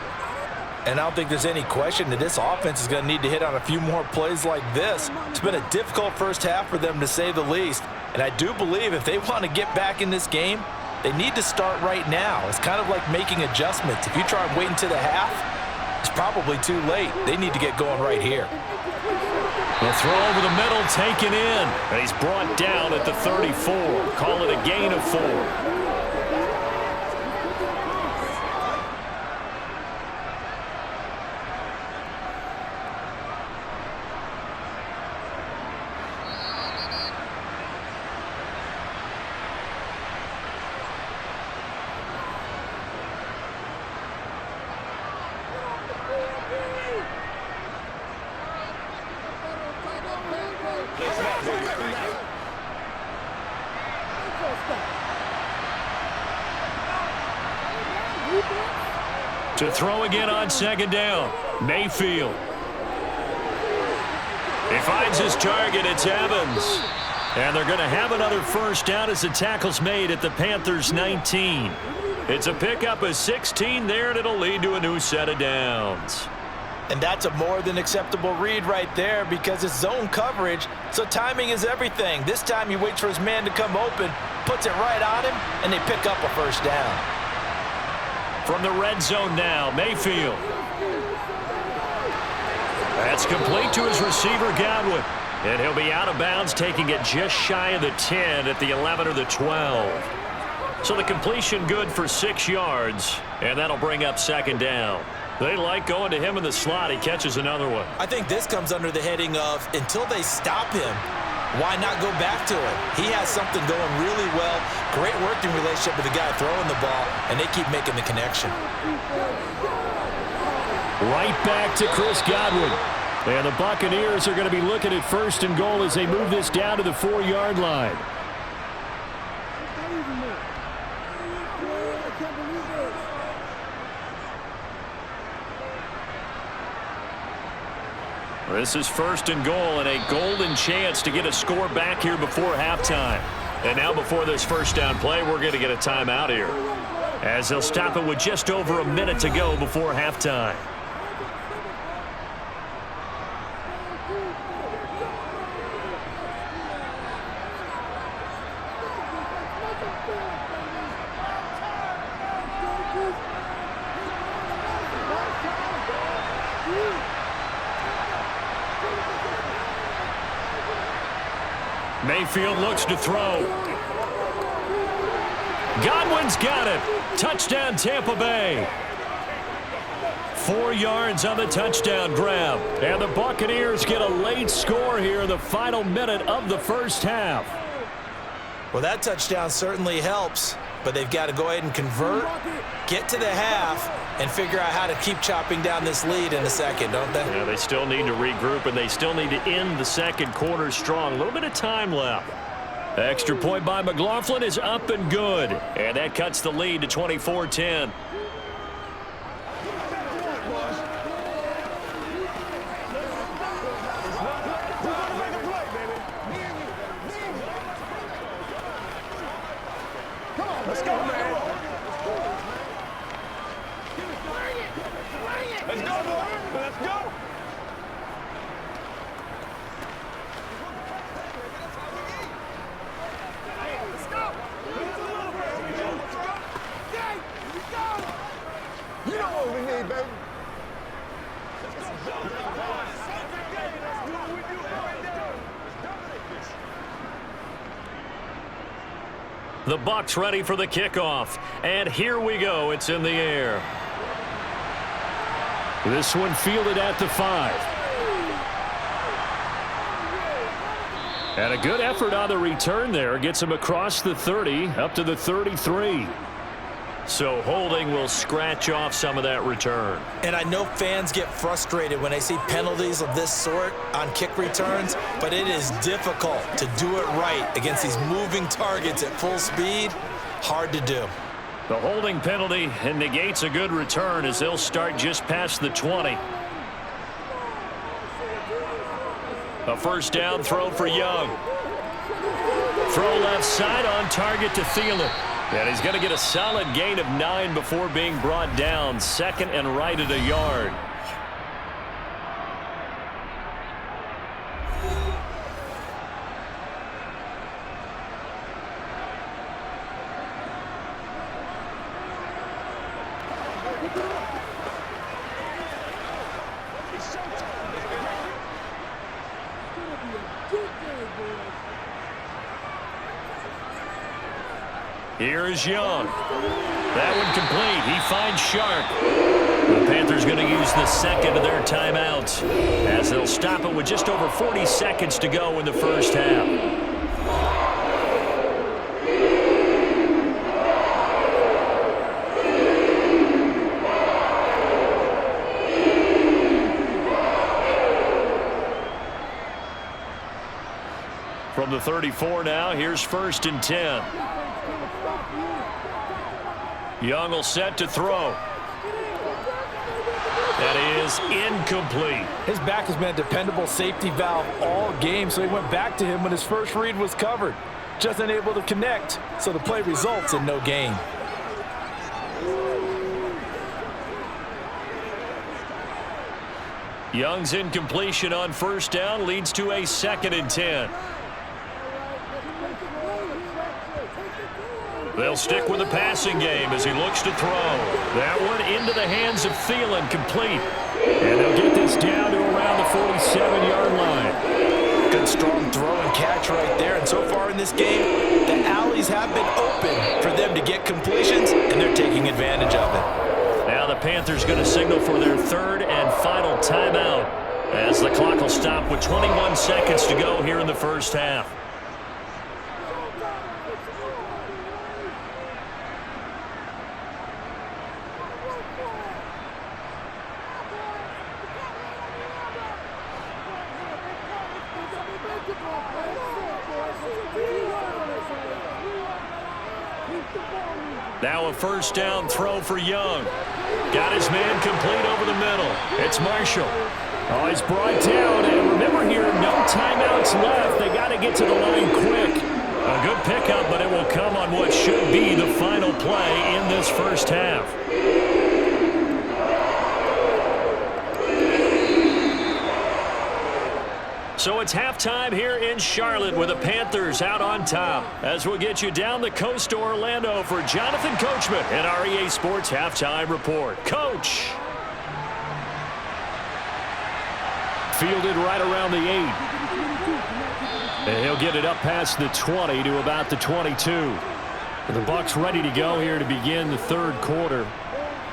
And I don't think there's any question that this offense is going to need to hit on a few more plays like this. It's been a difficult first half for them, to say the least. And I do believe if they want to get back in this game, they need to start right now. It's kind of like making adjustments. If you try and wait until the half, it's probably too late. They need to get going right here. The throw over the middle, taken in. And he's brought down at the 34. Call it a gain of 4. To throw again on second down, Mayfield. He finds his target. It's Evans. And they're going to have another first down as the tackle's made at the Panthers' 19. It's a pickup of 16 there, and it'll lead to a new set of downs. And that's a more than acceptable read right there because it's zone coverage, so timing is everything. This time he waits for his man to come open, puts it right on him, and they pick up a first down. From the red zone now, Mayfield. That's complete to his receiver, Godwin. And he'll be out of bounds, taking it just shy of the 10 at the 11 or the 12. So the completion good for 6 yards, and that'll bring up second down. They like going to him in the slot. He catches another one. I think this comes under the heading of until they stop him, why not go back to it? He has something going really well. Great working relationship with the guy throwing the ball, and they keep making the connection. Right back to Chris Godwin. And the Buccaneers are going to be looking at first and goal as they move this down to the 4-yard line. This is first and goal and a golden chance to get a score back here before halftime. And now before this first down play, we're going to get a timeout here, as they'll stop it with just over a minute to go before halftime. Mayfield looks to throw. Godwin's got it. Touchdown, Tampa Bay. 4 yards on the touchdown grab. And the Buccaneers get a late score here in the final minute of the first half. Well, that touchdown certainly helps, but they've got to go ahead and convert, get to the half, and figure out how to keep chopping down this lead in the second, don't they? Yeah, they still need to regroup, and they still need to end the second quarter strong. A little bit of time left. Extra point by McLaughlin is up and good, and that cuts the lead to 24-10. Let's go, man. Let's go, boy. Let's go. Let's go. You know what we need, baby. The Bucs ready for the kickoff. And here we go. It's in the air. This one fielded at the 5. And a good effort on the return there. Gets him across the 30, up to the 33. So holding will scratch off some of that return. And I know fans get frustrated when they see penalties of this sort on kick returns, but it is difficult to do it right against these moving targets at full speed. Hard to do. The holding penalty negates a good return as they'll start just past the 20. A first down throw for Young. Throw left side on target to Thielen. And he's going to get a solid gain of 9 before being brought down. Second and right at a yard. Here's Young. That one complete. He finds Sharp. The Panthers going to use the second of their timeouts as they'll stop it with just over 40 seconds to go in the first half. From the 34 now, here's first and 10. Young will set to throw. That is incomplete. His back has been a dependable safety valve all game, so he went back to him when his first read was covered. Just unable to connect, so the play results in no gain. Young's incompletion on first down leads to a 2nd and 10. They'll stick with the passing game as he looks to throw. That one into the hands of Thielen, complete. And they'll get this down to around the 47-yard line. Good strong throw and catch right there. And so far in this game, the alleys have been open for them to get completions, and they're taking advantage of it. Now the Panthers going to signal for their 3rd and final timeout as the clock will stop with 21 seconds to go here in the first half. Now a first down throw for Young. Got his man complete over the middle. It's Marshall. Oh, he's brought down. And remember here, no timeouts left. They got to get to the line quick. A good pickup, but it will come on what should be the final play in this first half. So it's halftime here in Charlotte with the Panthers out on top. As we'll get you down the coast to Orlando for Jonathan Coachman and our EA Sports Halftime Report. Coach. Fielded right around the 8. And he'll get it up past the 20 to about the 22. The Bucs ready to go here to begin the 3rd quarter.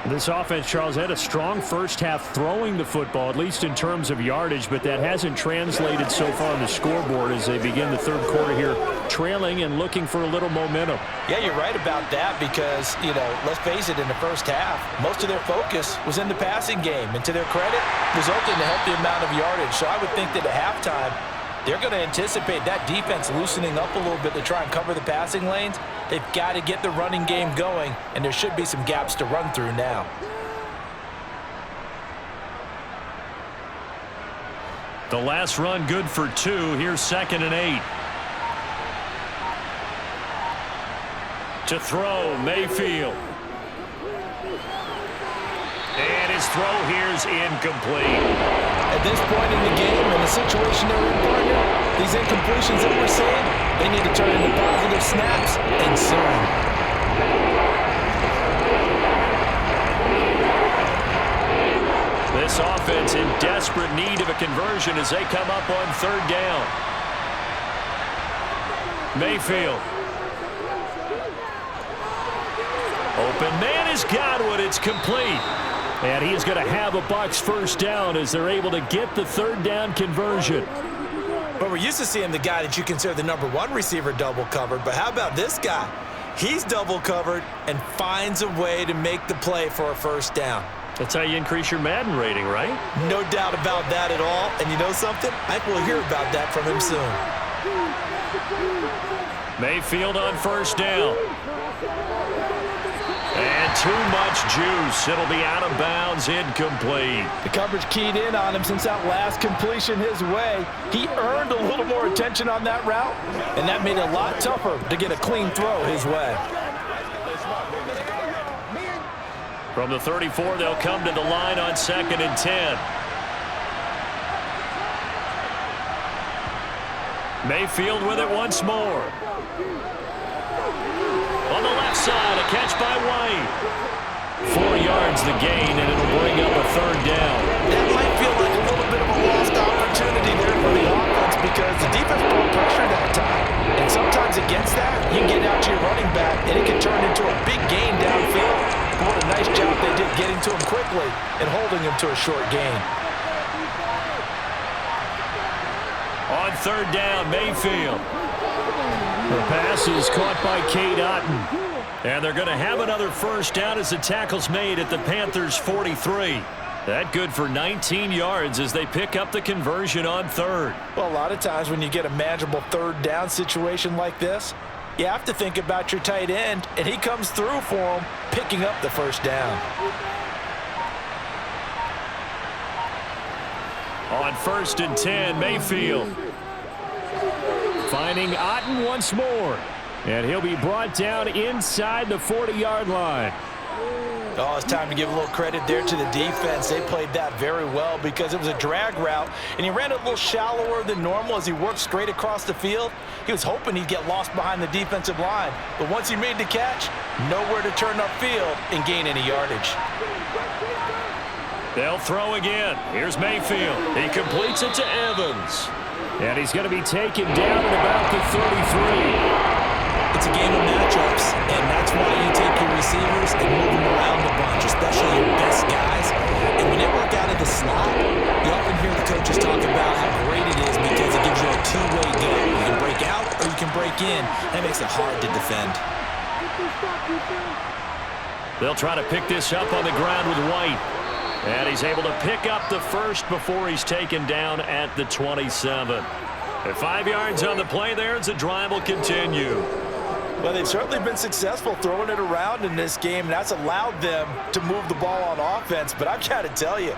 This offense, Charles, had a strong first half throwing the football, at least in terms of yardage, but that hasn't translated so far on the scoreboard as they begin the 3rd quarter here, trailing and looking for a little momentum. Yeah, you're right about that because, let's face it, in the first half, most of their focus was in the passing game, and to their credit, resulted in a healthy amount of yardage. So I would think that at halftime, they're going to anticipate that defense loosening up a little bit to try and cover the passing lanes. They've got to get the running game going, and there should be some gaps to run through now. The last run good for 2. Here's 2nd and 8. To throw, Mayfield. And his throw here's incomplete. At this point in the game, in the situation they're in, partner, these incompletions that we're seeing, they need to turn into positive snaps and soon. This offense in desperate need of a conversion as they come up on 3rd down. Mayfield. Open man has got one. It's complete. And he's going to have a Bucs first down as they're able to get the 3rd down conversion. But we're used to seeing the guy that you consider the #1 receiver double covered. But how about this guy? He's double covered and finds a way to make the play for a first down. That's how you increase your Madden rating, right? No doubt about that at all. And you know something? I think we'll hear about that from him soon. Mayfield on first down. And too much juice. It'll be out of bounds, incomplete. The coverage keyed in on him since that last completion his way. He earned a little more attention on that route, and that made it a lot tougher to get a clean throw his way. From the 34, they'll come to the line on 2nd and 10. Mayfield with it once more. On the left side, a catch by White. 4 yards the gain, and it'll bring up a 3rd down. That might feel like a little bit of a lost opportunity there for the offense because the defense brought pressure that time. And sometimes against that, you can get out to your running back, and it can turn into a big gain downfield. What a nice job they did getting to him quickly and holding him to a short gain. On 3rd down, Mayfield. The pass is caught by Cade Otton. And they're going to have another first down as the tackle's made at the Panthers' 43. That good for 19 yards as they pick up the conversion on 3rd. Well, a lot of times when you get a manageable 3rd down situation like this, you have to think about your tight end, and he comes through for him, picking up the first down. On 1st and 10, Mayfield. Finding Otten once more. And he'll be brought down inside the 40-yard line. Oh, it's time to give a little credit there to the defense. They played that very well because it was a drag route, and he ran it a little shallower than normal as he worked straight across the field. He was hoping he'd get lost behind the defensive line, but once he made the catch, nowhere to turn upfield and gain any yardage. They'll throw again. Here's Mayfield. He completes it to Evans. And he's going to be taken down at about the 33. It's a game of matchups, and that's why you take your receivers and move them around a bunch, especially your best guys. And when they work out of the slot, you often hear the coaches talk about how great it is because it gives you a two-way go. You can break out or you can break in. That makes it hard to defend. They'll try to pick this up on the ground with White. And he's able to pick up the first before he's taken down at the 27. At 5 yards on the play there, as the drive will continue. Well, they've certainly been successful throwing it around in this game, and that's allowed them to move the ball on offense. But I've got to tell you,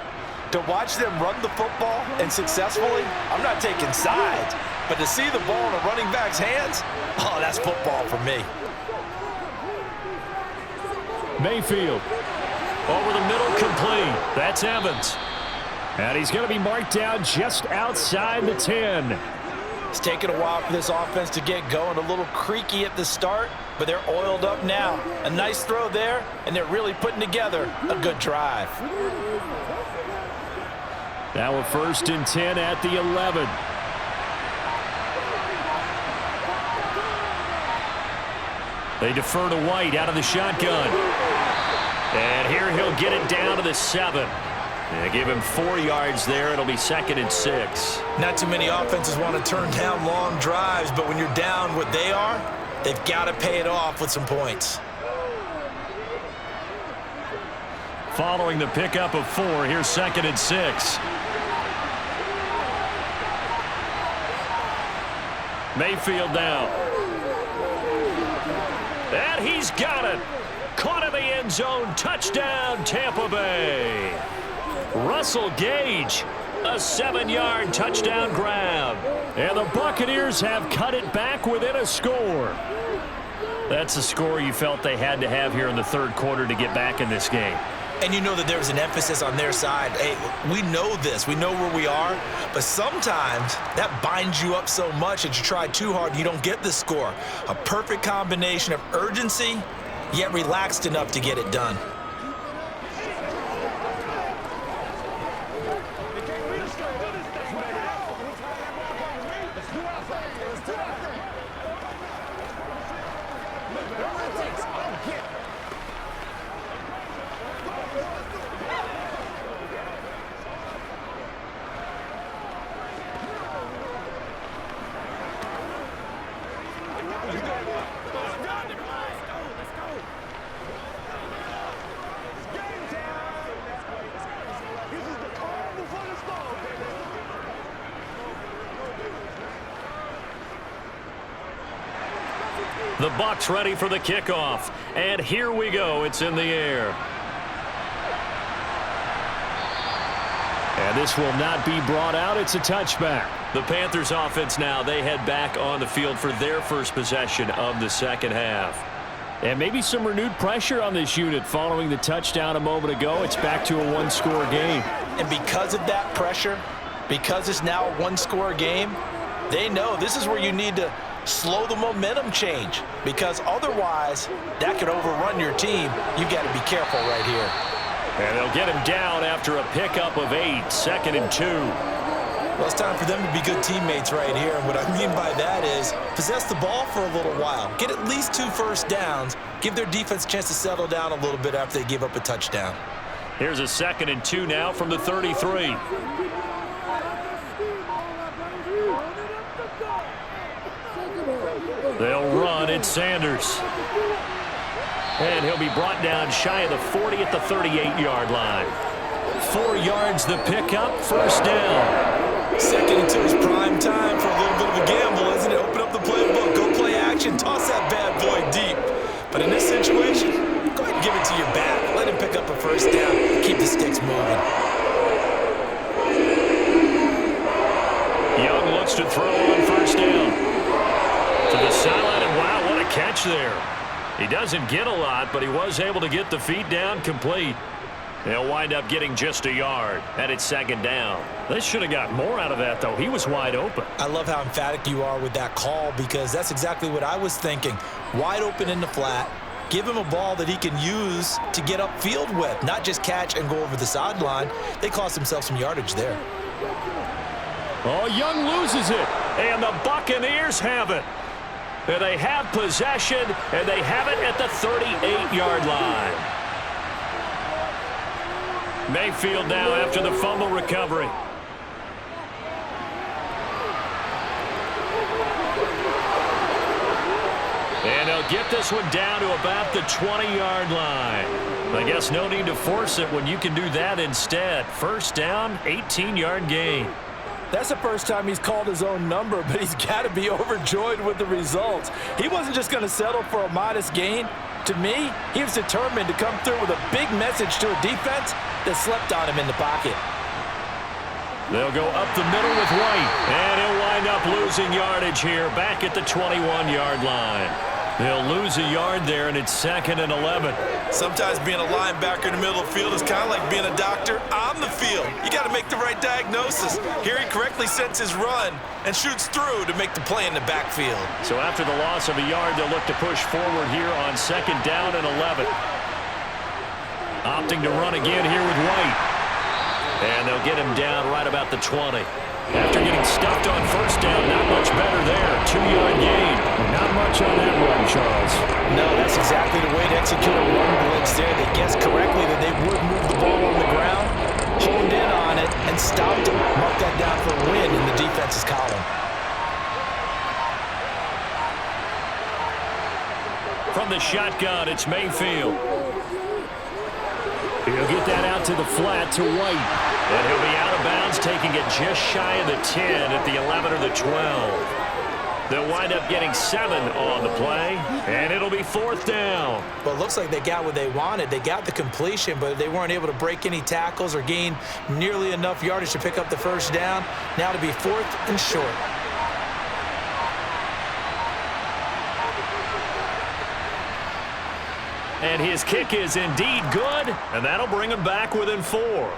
to watch them run the football and successfully, I'm not taking sides, but to see the ball in a running back's hands, oh, that's football for me. Mayfield. Over the middle, complete. That's Evans. And he's going to be marked down just outside the 10. It's taken a while for this offense to get going. A little creaky at the start, but they're oiled up now. A nice throw there, and they're really putting together a good drive. Now a 1st and 10 at the 11. They defer to White out of the shotgun. And here he'll get it down to the 7. They give him 4 yards there. It'll be 2nd and 6. Not too many offenses want to turn down long drives, but when you're down what they are, they've got to pay it off with some points. Following the pickup of 4, here's 2nd and 6. Mayfield down. And he's got it. Caught in the end zone. Touchdown, Tampa Bay. Russell Gage, a 7-yard touchdown grab. And the Buccaneers have cut it back within a score. That's a score you felt they had to have here in the 3rd quarter to get back in this game. And you know that there was an emphasis on their side. Hey, we know this. We know where we are. But sometimes that binds you up so much that you try too hard, you don't get the score. A perfect combination of urgency, yet relaxed enough to get it done. The Bucs ready for the kickoff. And here we go. It's in the air. And this will not be brought out. It's a touchback. The Panthers offense now, they head back on the field for their first possession of the 2nd half. And maybe some renewed pressure on this unit following the touchdown a moment ago. It's back to a 1-score game. And because of that pressure, because it's now a 1-score game, they know this is where you need to slow the momentum change, because otherwise that could overrun your team. You've got to be careful right here. And they'll get him down after a pickup of 8, 2nd and 2. Well, it's time for them to be good teammates right here. And what I mean by that is possess the ball for a little while. Get at least 2 first downs. Give their defense a chance to settle down a little bit after they give up a touchdown. Here's a 2nd and 2 now from the 33. They'll run. It's Sanders. And he'll be brought down shy of the 40 at the 38-yard line. 4 yards the pickup, 1st down. 2nd and 2 is prime time for a little bit of a gamble, isn't it? Open up the playbook, go play action, toss that bad boy deep. But in this situation, go ahead and give it to your back. Let him pick up a 1st down. Keep the sticks moving. to throw on first down. To the sideline, and wow, what a catch there. He doesn't get a lot, but he was able to get the feet down complete. They'll wind up getting just a yard, and it's second down. They should have got more out of that, though. He was wide open. I love how emphatic you are with that call because that's exactly what I was thinking. Wide open in the flat. Give him a ball that he can use to get upfield with, not just catch and go over the sideline. They cost themselves some yardage there. Oh, Young loses it, and the Buccaneers have it. And they have possession, and they have it at the 38-yard line. Mayfield now after the fumble recovery. And they'll get this one down to about the 20-yard line. I guess no need to force it when you can do that instead. First down, 18-yard gain. That's the first time he's called his own number, but he's got to be overjoyed with the results. He wasn't just going to settle for a modest gain. To me, he was determined to come through with a big message to a defense that slept on him in the pocket. They'll go up the middle with White, and he'll wind up losing yardage here back at the 21-yard line. They'll lose a yard there, and it's 2nd and 11. Sometimes being a linebacker in the middle of the field is kind of like being a doctor on the field. You got to make the right diagnosis. Here he correctly sets his run and shoots through to make the play in the backfield. So after the loss of a yard, they'll look to push forward here on 2nd down and 11. Opting to run again here with White. And they'll get him down right about the 20. After getting stuffed on first down, not much better there. 2-yard gain. Not much on that run, Charles. No, that's exactly the way to execute a run blitz there. They guessed correctly that they would move the ball on the ground, honed in on it, and stopped him. Marked that down for a win in the defense's column. From the shotgun, it's Mayfield. He'll get that out to the flat to White. And he'll be out of bounds, taking it just shy of the 10 at the 11 or the 12. They'll wind up getting 7 on the play, and it'll be 4th down. Well, it looks like they got what they wanted. They got the completion, but they weren't able to break any tackles or gain nearly enough yardage to pick up the first down. Now to be 4th and short. And his kick is indeed good, and that'll bring him back within 4.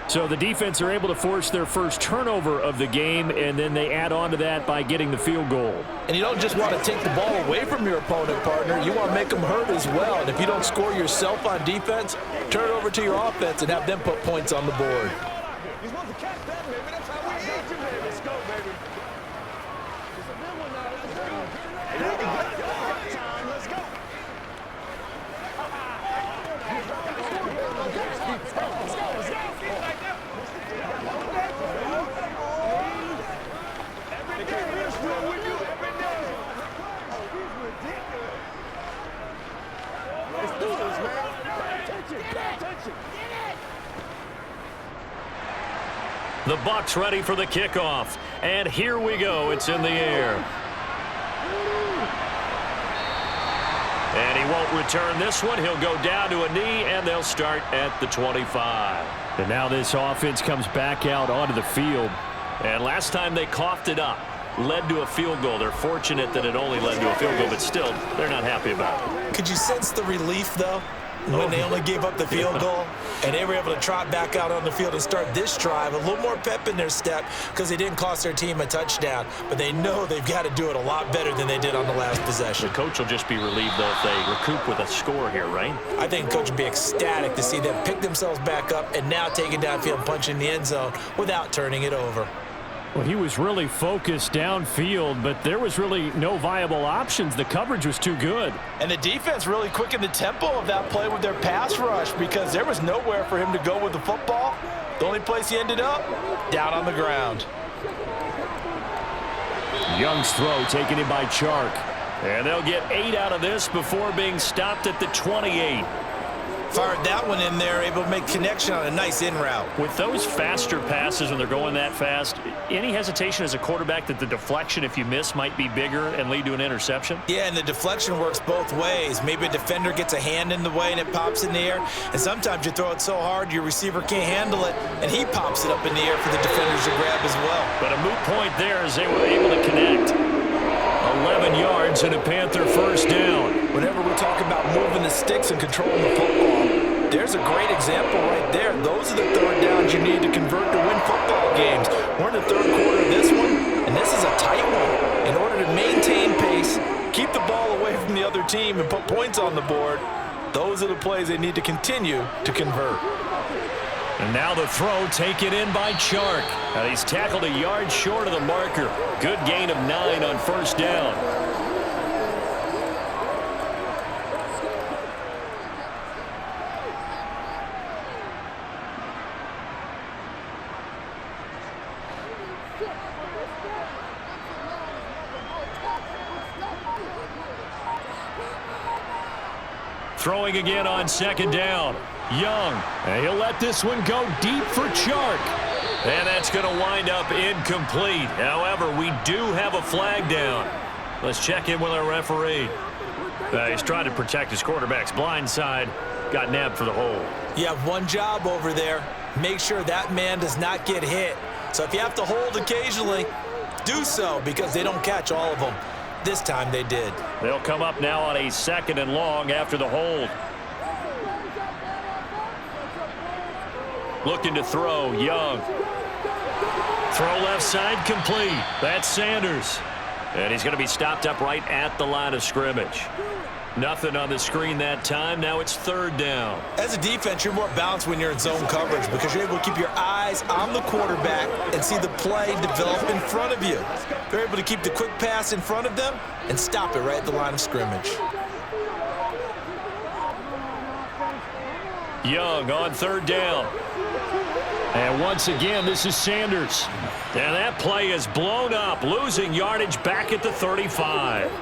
So the defense are able to force their first turnover of the game, and then they add on to that by getting the field goal. And you don't just want to take the ball away from your opponent, partner. You want to make them hurt as well. And if you don't score yourself on defense, turn it over to your offense and have them put points on the board. You're supposed to catch that, baby. That's how we eat you, baby. Let's go, baby. It's a big one now. Let's go. Let's go. The Bucs ready for the kickoff. And here we go. It's in the air. And he won't return this one. He'll go down to a knee, and they'll start at the 25. And now this offense comes back out onto the field. And last time they coughed it up, led to a field goal. They're fortunate that it only led to a field goal, but still, they're not happy about it. Could you sense the relief, though, when they only gave up the field goal and they were able to trot back out on the field and start this drive? A little more pep in their step because they didn't cost their team a touchdown, but they know they've got to do it a lot better than they did on the last possession. The coach will just be relieved, though, if they recoup with a score here, right? I think the coach would be ecstatic to see them pick themselves back up and now take it downfield and punch in the end zone without turning it over. Well, he was really focused downfield, but there was really no viable options. The coverage was too good. And the defense really quickened the tempo of that play with their pass rush because there was nowhere for him to go with the football. The only place he ended up, down on the ground. Young's throw taken in by Chark. And they'll get 8 out of this before being stopped at the 28. Fired that one in there, able to make connection on a nice in route. With those faster passes when they're going that fast, any hesitation as a quarterback that the deflection, if you miss, might be bigger and lead to an interception? Yeah, and the deflection works both ways. Maybe a defender gets a hand in the way and it pops in the air, and sometimes you throw it so hard your receiver can't handle it, and he pops it up in the air for the defenders to grab as well. But a moot point there as they were able to connect. 11 yards and a Panther first down. Whenever we talk about moving the sticks and controlling the football, there's a great example right there. Those are the third downs you need to convert to win football games. We're in the third quarter of this one, and this is a tight one. In order to maintain pace, keep the ball away from the other team, and put points on the board, those are the plays they need to continue to convert. And now the throw taken in by Chark. And he's tackled a yard short of the marker. Good gain of 9 on first down. Throwing again on second down. Young, and he'll let this one go deep for Chark. And that's going to wind up incomplete. However, we do have a flag down. Let's check in with our referee. He's trying to protect his quarterback's blind side. Got nabbed for the hold. You have one job over there. Make sure that man does not get hit. So if you have to hold occasionally, do so, because they don't catch all of them. This time they did. They'll come up now on a 2nd and long after the hold. Looking to throw, Young. Throw left side, complete. That's Sanders. And he's going to be stopped up right at the line of scrimmage. Nothing on the screen that time. Now it's third down. As a defense, you're more balanced when you're in zone coverage because you're able to keep your eyes on the quarterback and see the play develop in front of you. You're able to keep the quick pass in front of them and stop it right at the line of scrimmage. Young on third down. And once again, this is Sanders. And that play is blown up, losing yardage back at the 35.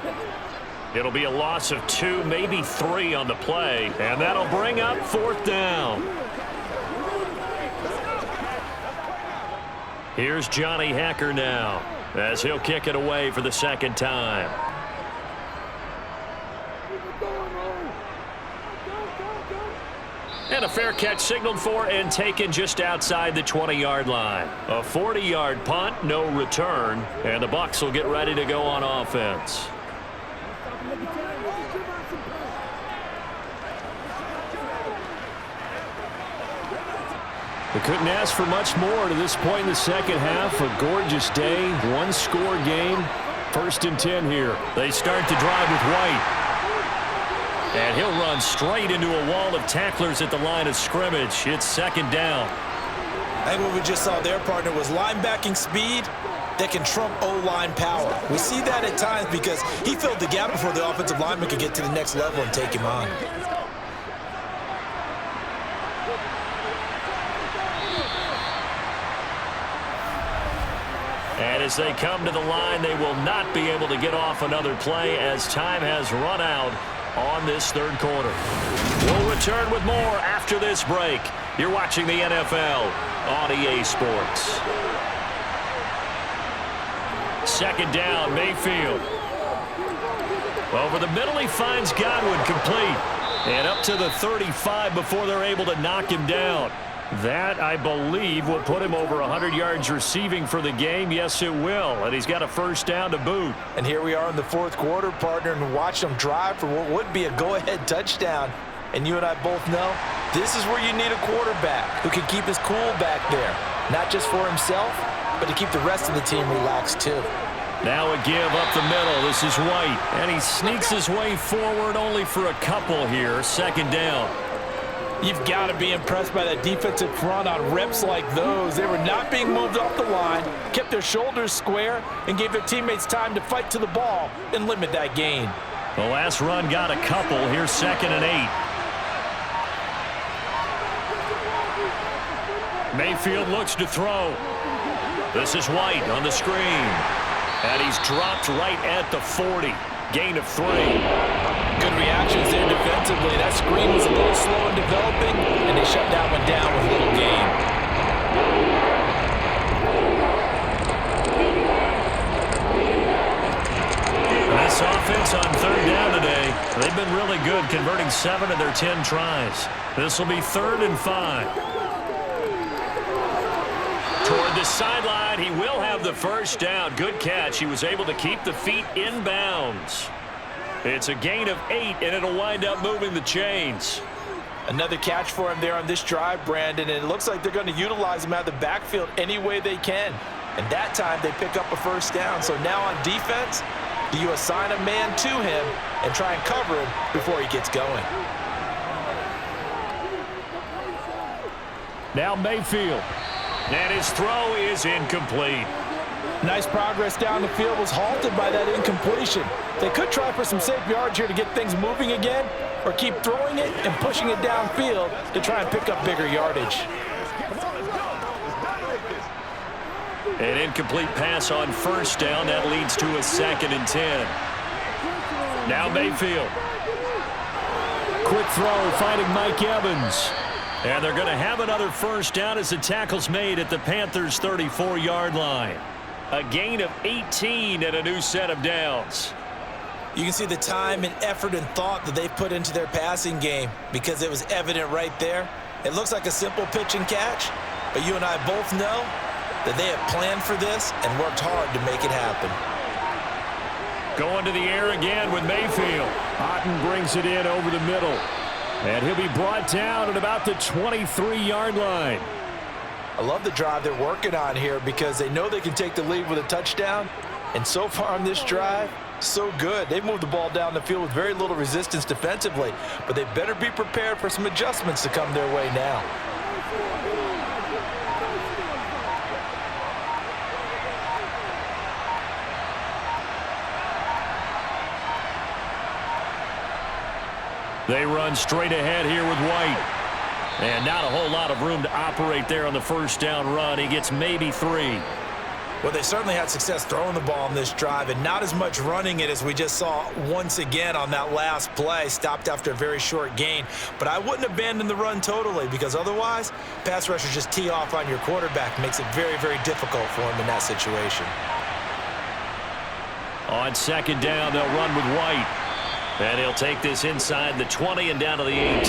It'll be a loss of 2, maybe 3 on the play. And that'll bring up fourth down. Here's Johnny Hacker now as he'll kick it away for the second time. And a fair catch signaled for and taken just outside the 20-yard line. A 40-yard punt, no return, and the Bucs will get ready to go on offense. They couldn't ask for much more to this point in the second half. A gorgeous day, one-score game. 1st and 10 here. They start the drive with White. And he'll run straight into a wall of tacklers at the line of scrimmage. It's second down. I think what we just saw there, partner, was linebacking speed that can trump O-line power. We see that at times because he filled the gap before the offensive lineman could get to the next level and take him on. And as they come to the line, they will not be able to get off another play as time has run out on this third quarter. We'll return with more after this break. You're watching the NFL on EA Sports. Second down, Mayfield. Over the middle, he finds Godwin, complete. And up to the 35 before they're able to knock him down. That, I believe, will put him over 100 yards receiving for the game. Yes, it will. And he's got a first down to boot. And here we are in the fourth quarter, partner, and watch them drive for what would be a go-ahead touchdown. And you and I both know this is where you need a quarterback who can keep his cool back there. Not just for himself, but to keep the rest of the team relaxed, too. Now a give up the middle. This is White. And he sneaks his way forward only for a couple here. Second down. You've got to be impressed by that defensive front on reps like those. They were not being moved off the line, kept their shoulders square, and gave their teammates time to fight to the ball and limit that gain. The last run got a couple. Here's 2nd and 8. Mayfield looks to throw. This is White on the screen. And he's dropped right at the 40. gain of 3. Good reactions there defensively. That screen was a little slow in developing, and they shut that one down with little gain. This offense on 3rd down today, they've been really good, converting 7 of their 10 tries. This will be 3rd and 5. Toward the sideline, he will have the first down. Good catch. He was able to keep the feet in bounds. It's a gain of 8, and it'll wind up moving the chains. Another catch for him there on this drive, Brandon, and it looks like they're going to utilize him out of the backfield any way they can. And that time they pick up a first down. So now on defense, do you assign a man to him and try and cover him before he gets going? Now Mayfield. And his throw is incomplete. Nice progress down the field, was halted by that incompletion. They could try for some safe yards here to get things moving again, or keep throwing it and pushing it downfield to try and pick up bigger yardage. An incomplete pass on first down. That leads to a 2nd and 10. Now Mayfield. Quick throw, finding Mike Evans. And they're going to have another first down as the tackle's made at the Panthers' 34-yard line. A gain of 18 and a new set of downs. You can see the time and effort and thought that they've put into their passing game because it was evident right there. It looks like a simple pitch and catch, but you and I both know that they have planned for this and worked hard to make it happen. Going to the air again with Mayfield. Otten brings it in over the middle. And he'll be brought down at about the 23-yard line. I love the drive they're working on here because they know they can take the lead with a touchdown. And so far on this drive, so good. They've moved the ball down the field with very little resistance defensively, but they better be prepared for some adjustments to come their way now. They run straight ahead here with White. And not a whole lot of room to operate there on the first down run. He gets maybe 3. Well, they certainly had success throwing the ball on this drive and not as much running it as we just saw once again on that last play. Stopped after a very short gain. But I wouldn't abandon the run totally because otherwise, pass rushers just tee off on your quarterback. Makes it very, very difficult for him in that situation. On 2nd down, they'll run with White. And he'll take this inside the 20 and down to the 18.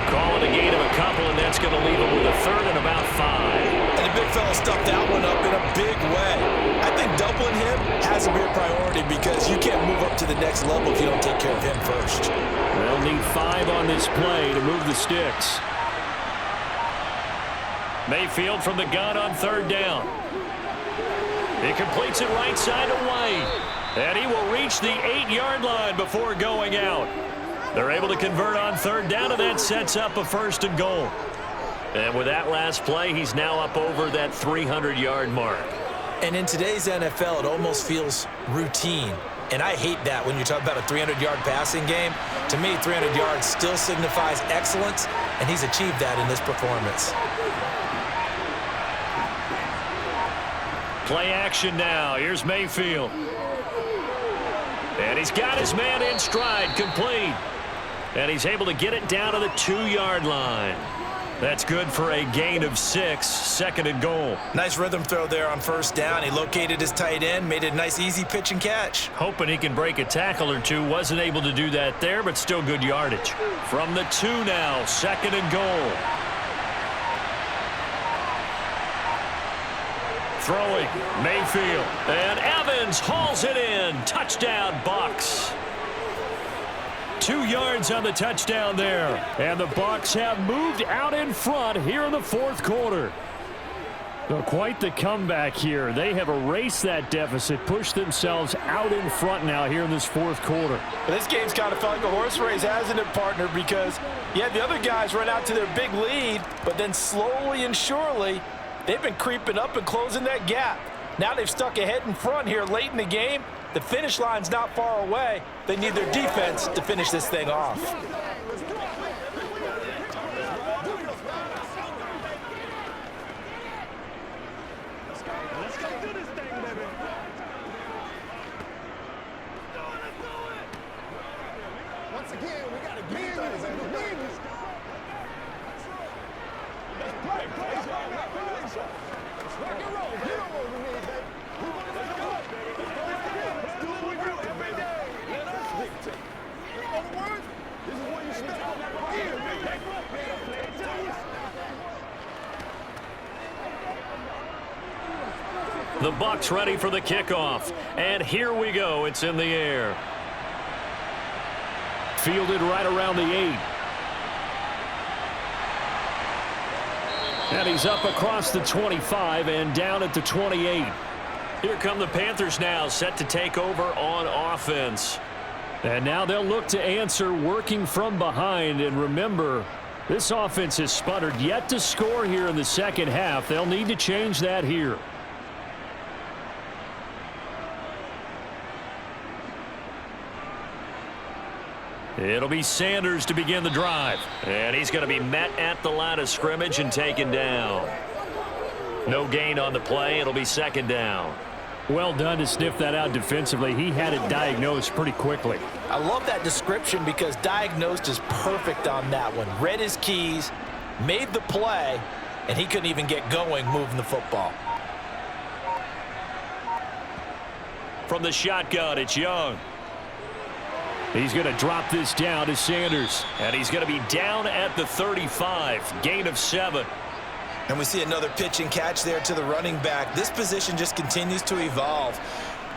Call it a gain of a couple, and that's going to leave him with a 3rd and about 5. And the big fella stuffed that one up in a big way. I think doubling him has to be a priority because you can't move up to the next level if you don't take care of him first. They'll need 5 on this play to move the sticks. Mayfield from the gun on 3rd down. He completes it right side to White. And he will reach the 8-yard line before going out. They're able to convert on 3rd down, and that sets up a 1st and goal. And with that last play, he's now up over that 300-yard mark. And in today's NFL, it almost feels routine. And I hate that when you talk about a 300-yard passing game. To me, 300 yards still signifies excellence, and he's achieved that in this performance. Play action now. Here's Mayfield. And he's got his man in stride, complete. And he's able to get it down to the 2-yard line. That's good for a gain of 6, 2nd and goal. Nice rhythm throw there on 1st down. He located his tight end, made it a nice easy pitch and catch. Hoping he can break a tackle or two. Wasn't able to do that there, but still good yardage. From the 2 now, 2nd and goal. Throwing, Mayfield. And Evans hauls it in. Touchdown, Bucs. 2 yards on the touchdown there. And the Bucs have moved out in front here in the 4th quarter. Well, quite the comeback here. They have erased that deficit, pushed themselves out in front now here in this 4th quarter. This game's kind of felt like a horse race, hasn't it, partner? Because you had the other guys run out to their big lead, but then slowly and surely, they've been creeping up and closing that gap. Now they've stuck ahead in front here late in the game. The finish line's not far away. They need their defense to finish this thing off. Let's go do this thing, baby. again. We got to get things in the wings. Let's play. Let's rock and roll. Get over me, baby. Let's go, baby. Let's do what we do every day. Let us dictate. In other words, this is where you step up here, baby. The Bucs ready for the kickoff. And here we go. It's in the air. Fielded right around the 8. And he's up across the 25 and down at the 28. Here come the Panthers now, set to take over on offense. And now they'll look to answer working from behind. And remember, this offense has sputtered yet to score here in the second half. They'll need to change that here. It'll be Sanders to begin the drive. And he's going to be met at the line of scrimmage and taken down. No gain on the play. It'll be second down. Well done to sniff that out defensively. He had it diagnosed pretty quickly. I love that description because diagnosed is perfect on that one. Read his keys, made the play, and he couldn't even get going moving the football. From the shotgun, it's Young. He's going to drop this down to Sanders. And he's going to be down at the 35. Gain of 7. And we see another pitch and catch there to the running back. This position just continues to evolve.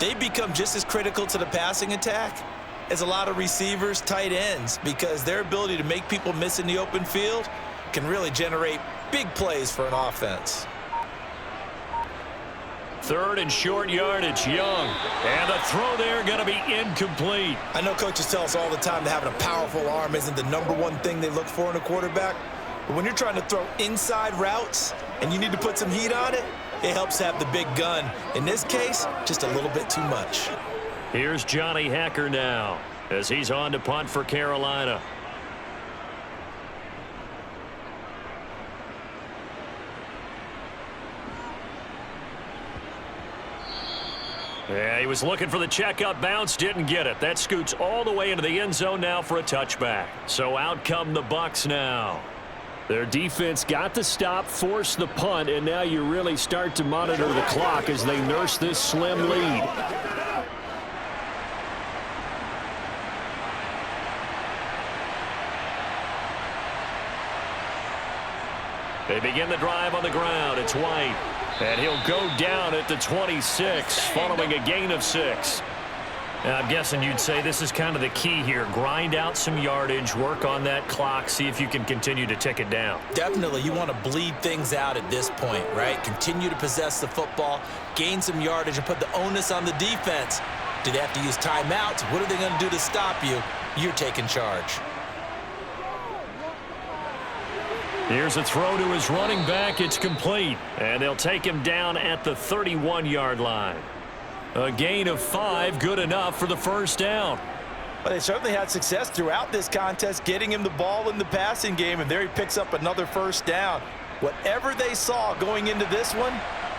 They become just as critical to the passing attack as a lot of receivers, tight ends, because their ability to make people miss in the open field can really generate big plays for an offense. Third and short yardage, Young. And the throw there going to be incomplete. I know coaches tell us all the time that having a powerful arm isn't the #1 thing they look for in a quarterback. But when you're trying to throw inside routes and you need to put some heat on it, it helps have the big gun. In this case, just a little bit too much. Here's Johnny Hacker now as he's on to punt for Carolina. Yeah, he was looking for the checkup bounce, didn't get it. That scoots all the way into the end zone now for a touchback. So out come the Bucs now. Their defense got the stop, forced the punt, and now you really start to monitor the clock as they nurse this slim lead. They begin the drive on the ground. It's White. And he'll go down at the 26 following a gain of 6. Now, I'm guessing you'd say this is kind of the key here. Grind out some yardage, work on that clock, see if you can continue to tick it down. Definitely, you want to bleed things out at this point, right? Continue to possess the football, gain some yardage, and put the onus on the defense. Do they have to use timeouts? What are they going to do to stop you? You're taking charge. Here's a throw to his running back. It's complete. And they'll take him down at the 31-yard line. A gain of 5, good enough for the first down. Well, they certainly had success throughout this contest, getting him the ball in the passing game, and there he picks up another first down. Whatever they saw going into this one,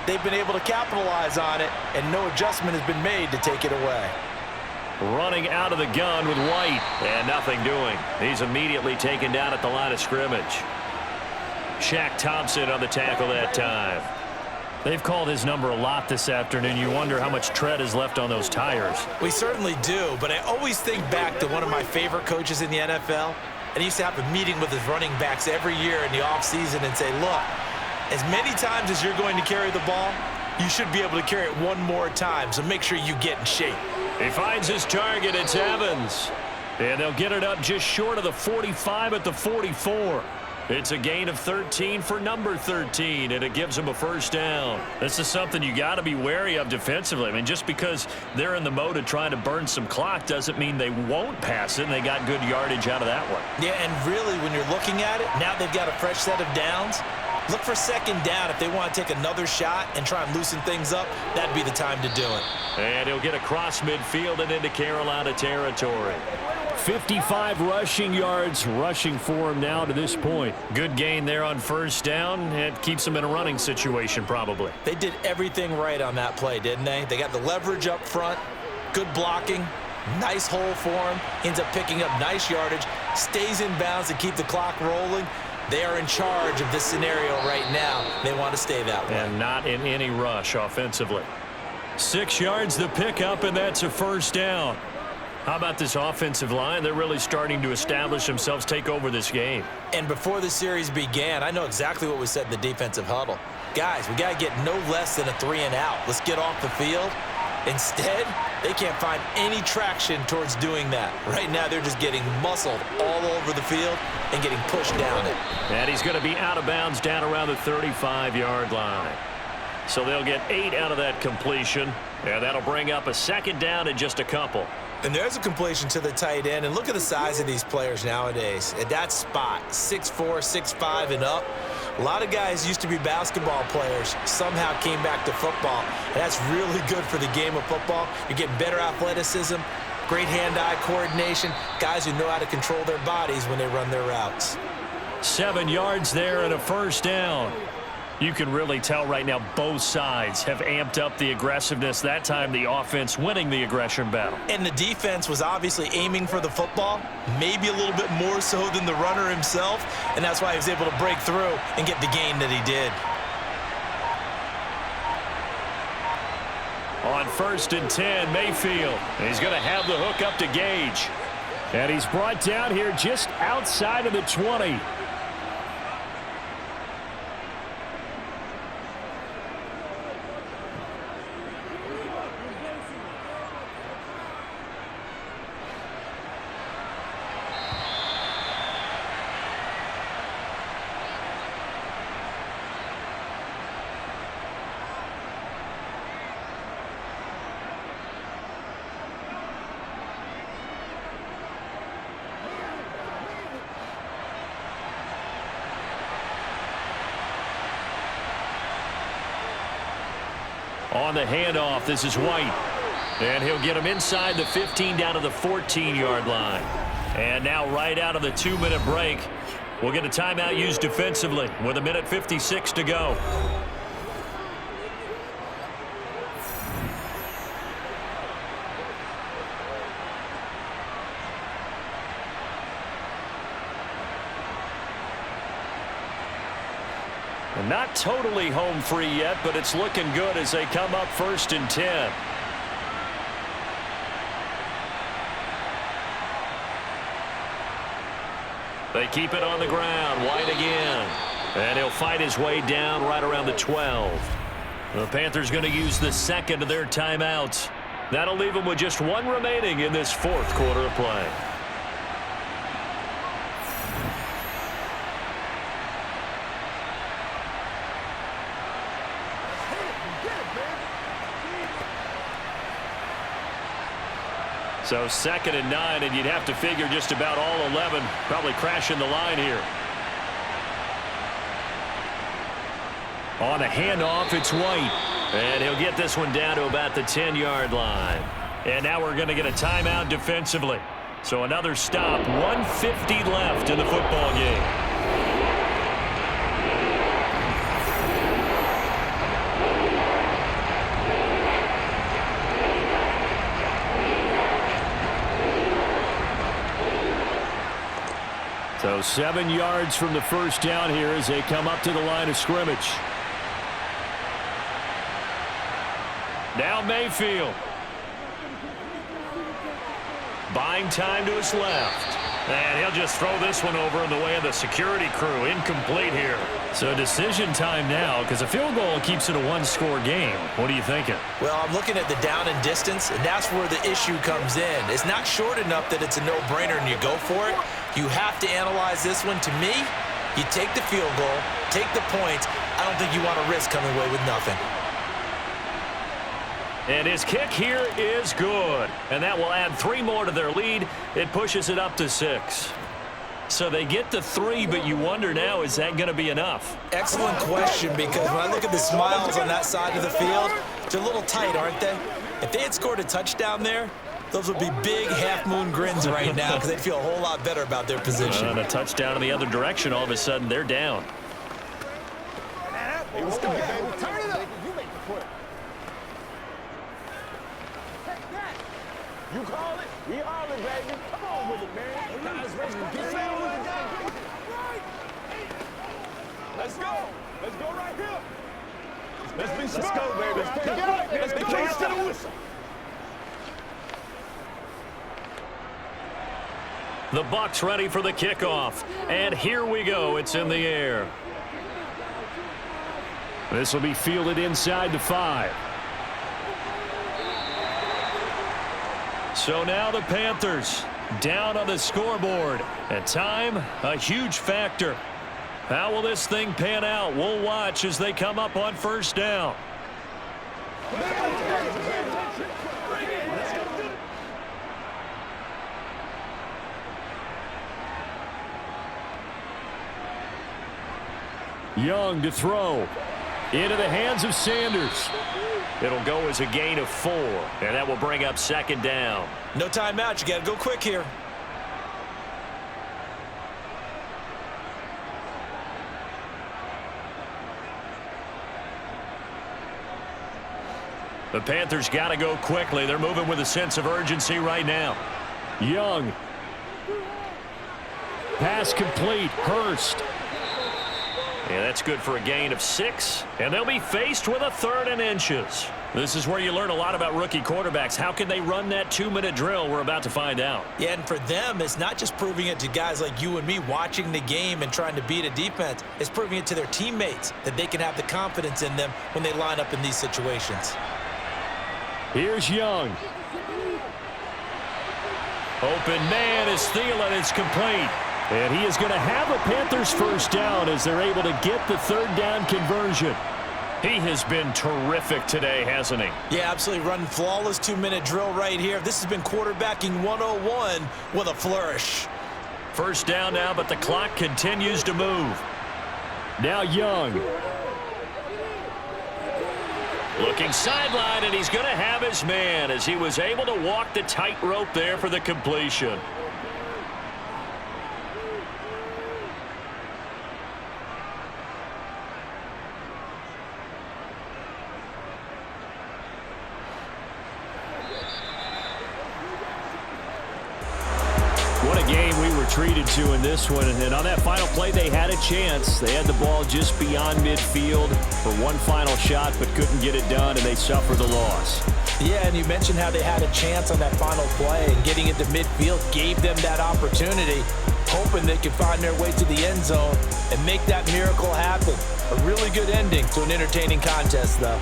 they've been able to capitalize on it, and no adjustment has been made to take it away. Running out of the gun with White, and nothing doing. He's immediately taken down at the line of scrimmage. Shaq Thompson on the tackle that time. They've called his number a lot this afternoon. You wonder how much tread is left on those tires. We certainly do, but I always think back to one of my favorite coaches in the NFL, and he used to have a meeting with his running backs every year in the offseason and say, look, as many times as you're going to carry the ball, you should be able to carry it one more time, so make sure you get in shape. He finds his target. It's Evans. And they'll get it up just short of the 45 at the 44. It's a gain of 13 for number 13, and it gives them a first down. This is something you got to be wary of defensively. I mean, just because they're in the mode of trying to burn some clock doesn't mean they won't pass it, and they got good yardage out of that one. Yeah, and really, when you're looking at it, now they've got a fresh set of downs. Look for second down if they want to take another shot and try and loosen things up. That'd be the time to do it. And he'll get across midfield and into Carolina territory. 55 rushing yards rushing for him now to this point. Good gain there on first down. It keeps him in a running situation probably. They did everything right on that play, didn't they? They got the leverage up front, good blocking, Nice hole for him. Ends up picking up nice yardage. Stays in bounds to keep the clock rolling. They are in charge of this scenario right now. They want to stay that way. And not in any rush offensively. 6 yards the pickup, and that's a first down. How about this offensive line? They're really starting to establish themselves, take over this game. And before the series began, I know exactly what we said in the defensive huddle. Guys, we got to get no less than a 3-and-out. Let's get off the field. Instead, they can't find any traction towards doing that. Right now, they're just getting muscled all over the field and getting pushed down it. And he's going to be out of bounds down around the 35-yard line. So they'll get 8 out of that completion. And that'll bring up a second down in just a couple. And there's a completion to the tight end. And look at the size of these players nowadays. At that spot, 6'4", 6'5", and up. A lot of guys used to be basketball players, somehow came back to football, and that's really good for the game of football. You're getting better athleticism, great hand-eye coordination, guys who know how to control their bodies when they run their routes. 7 yards there and a first down. You can really tell right now both sides have amped up the aggressiveness. That time the offense winning the aggression battle. And the defense was obviously aiming for the football, maybe a little bit more so than the runner himself, and that's why he was able to break through and get the gain that he did. On 1st and 10, Mayfield. He's going to have the hook up to Gage. And he's brought down here just outside of the 20. On the handoff, this is White. And he'll get him inside the 15 down to the 14-yard line. And now right out of the 2-minute break, we'll get a timeout used defensively with 1:56 to go. Not totally home free yet, but it's looking good as they come up 1st and 10. They keep it on the ground. White again. And he'll fight his way down right around the 12. The Panthers going to use the second of their timeouts. That'll leave them with just 1 remaining in this 4th quarter of play. So 2nd and 9, and you'd have to figure just about all 11 probably crashing the line here. On a handoff, it's White. And he'll get this one down to about the 10-yard line. And now we're going to get a timeout defensively. So another stop, 1:50 left in the football game. So 7 yards from the first down here as they come up to the line of scrimmage. Now Mayfield. Buying time to his left. And he'll just throw this one over in the way of the security crew. Incomplete here. So decision time now because a field goal keeps it a 1-score game. What are you thinking? Well, I'm looking at the down and distance, and that's where the issue comes in. It's not short enough that it's a no-brainer and you go for it. You have to analyze this one. To me, you take the field goal, take the points. I don't think you want to risk coming away with nothing. And his kick here is good. And that will add 3 more to their lead. It pushes it up to 6. So they get the 3, but you wonder now, is that going to be enough? Excellent question, because when I look at the smiles on that side of the field, they're a little tight, aren't they? If they had scored a touchdown there, those would be big half-moon grins right now because they'd feel a whole lot better about their position. And a touchdown in the other direction, all of a sudden, they're down. Hey, let's go, baby. Turn it up. You make the play. You call it. it, baby. Come on with it, man. Guys, ready to get down with the game. Let's go. Let's go right here. Let's be smart. Let's go, baby. Let's get right. Let's go. Let's get a whistle. The Bucs ready for the kickoff. And here we go. It's in the air. This will be fielded inside the 5. So now the Panthers down on the scoreboard. And time, a huge factor. How will this thing pan out? We'll watch as they come up on first down. Young to throw. Into the hands of Sanders. It'll go as a gain of 4, and that will bring up second down. No timeout. You got to go quick here. The Panthers got to go quickly. They're moving with a sense of urgency right now. Young. Pass complete. Hurst. Yeah, that's good for a gain of 6. And they'll be faced with a 3rd and inches. This is where you learn a lot about rookie quarterbacks. How can they run that 2-minute drill? We're about to find out. Yeah, and for them, it's not just proving it to guys like you and me watching the game and trying to beat a defense. It's proving it to their teammates that they can have the confidence in them when they line up in these situations. Here's Young. Open man is Thielen. It's complete. And he is going to have a Panthers first down as they're able to get the 3rd down conversion. He has been terrific today, hasn't he? Yeah, absolutely running flawless 2-minute drill right here. This has been quarterbacking 101 with a flourish. First down now, but the clock continues to move. Now Young. Looking sideline, and he's going to have his man as he was able to walk the tightrope there for the completion. What a game we were treated to in this one. And on that final play, they had a chance. They had the ball just beyond midfield for one final shot, but couldn't get it done, and they suffered the loss. Yeah, and you mentioned how they had a chance on that final play, and getting into midfield gave them that opportunity, hoping they could find their way to the end zone and make that miracle happen. A really good ending to an entertaining contest, though.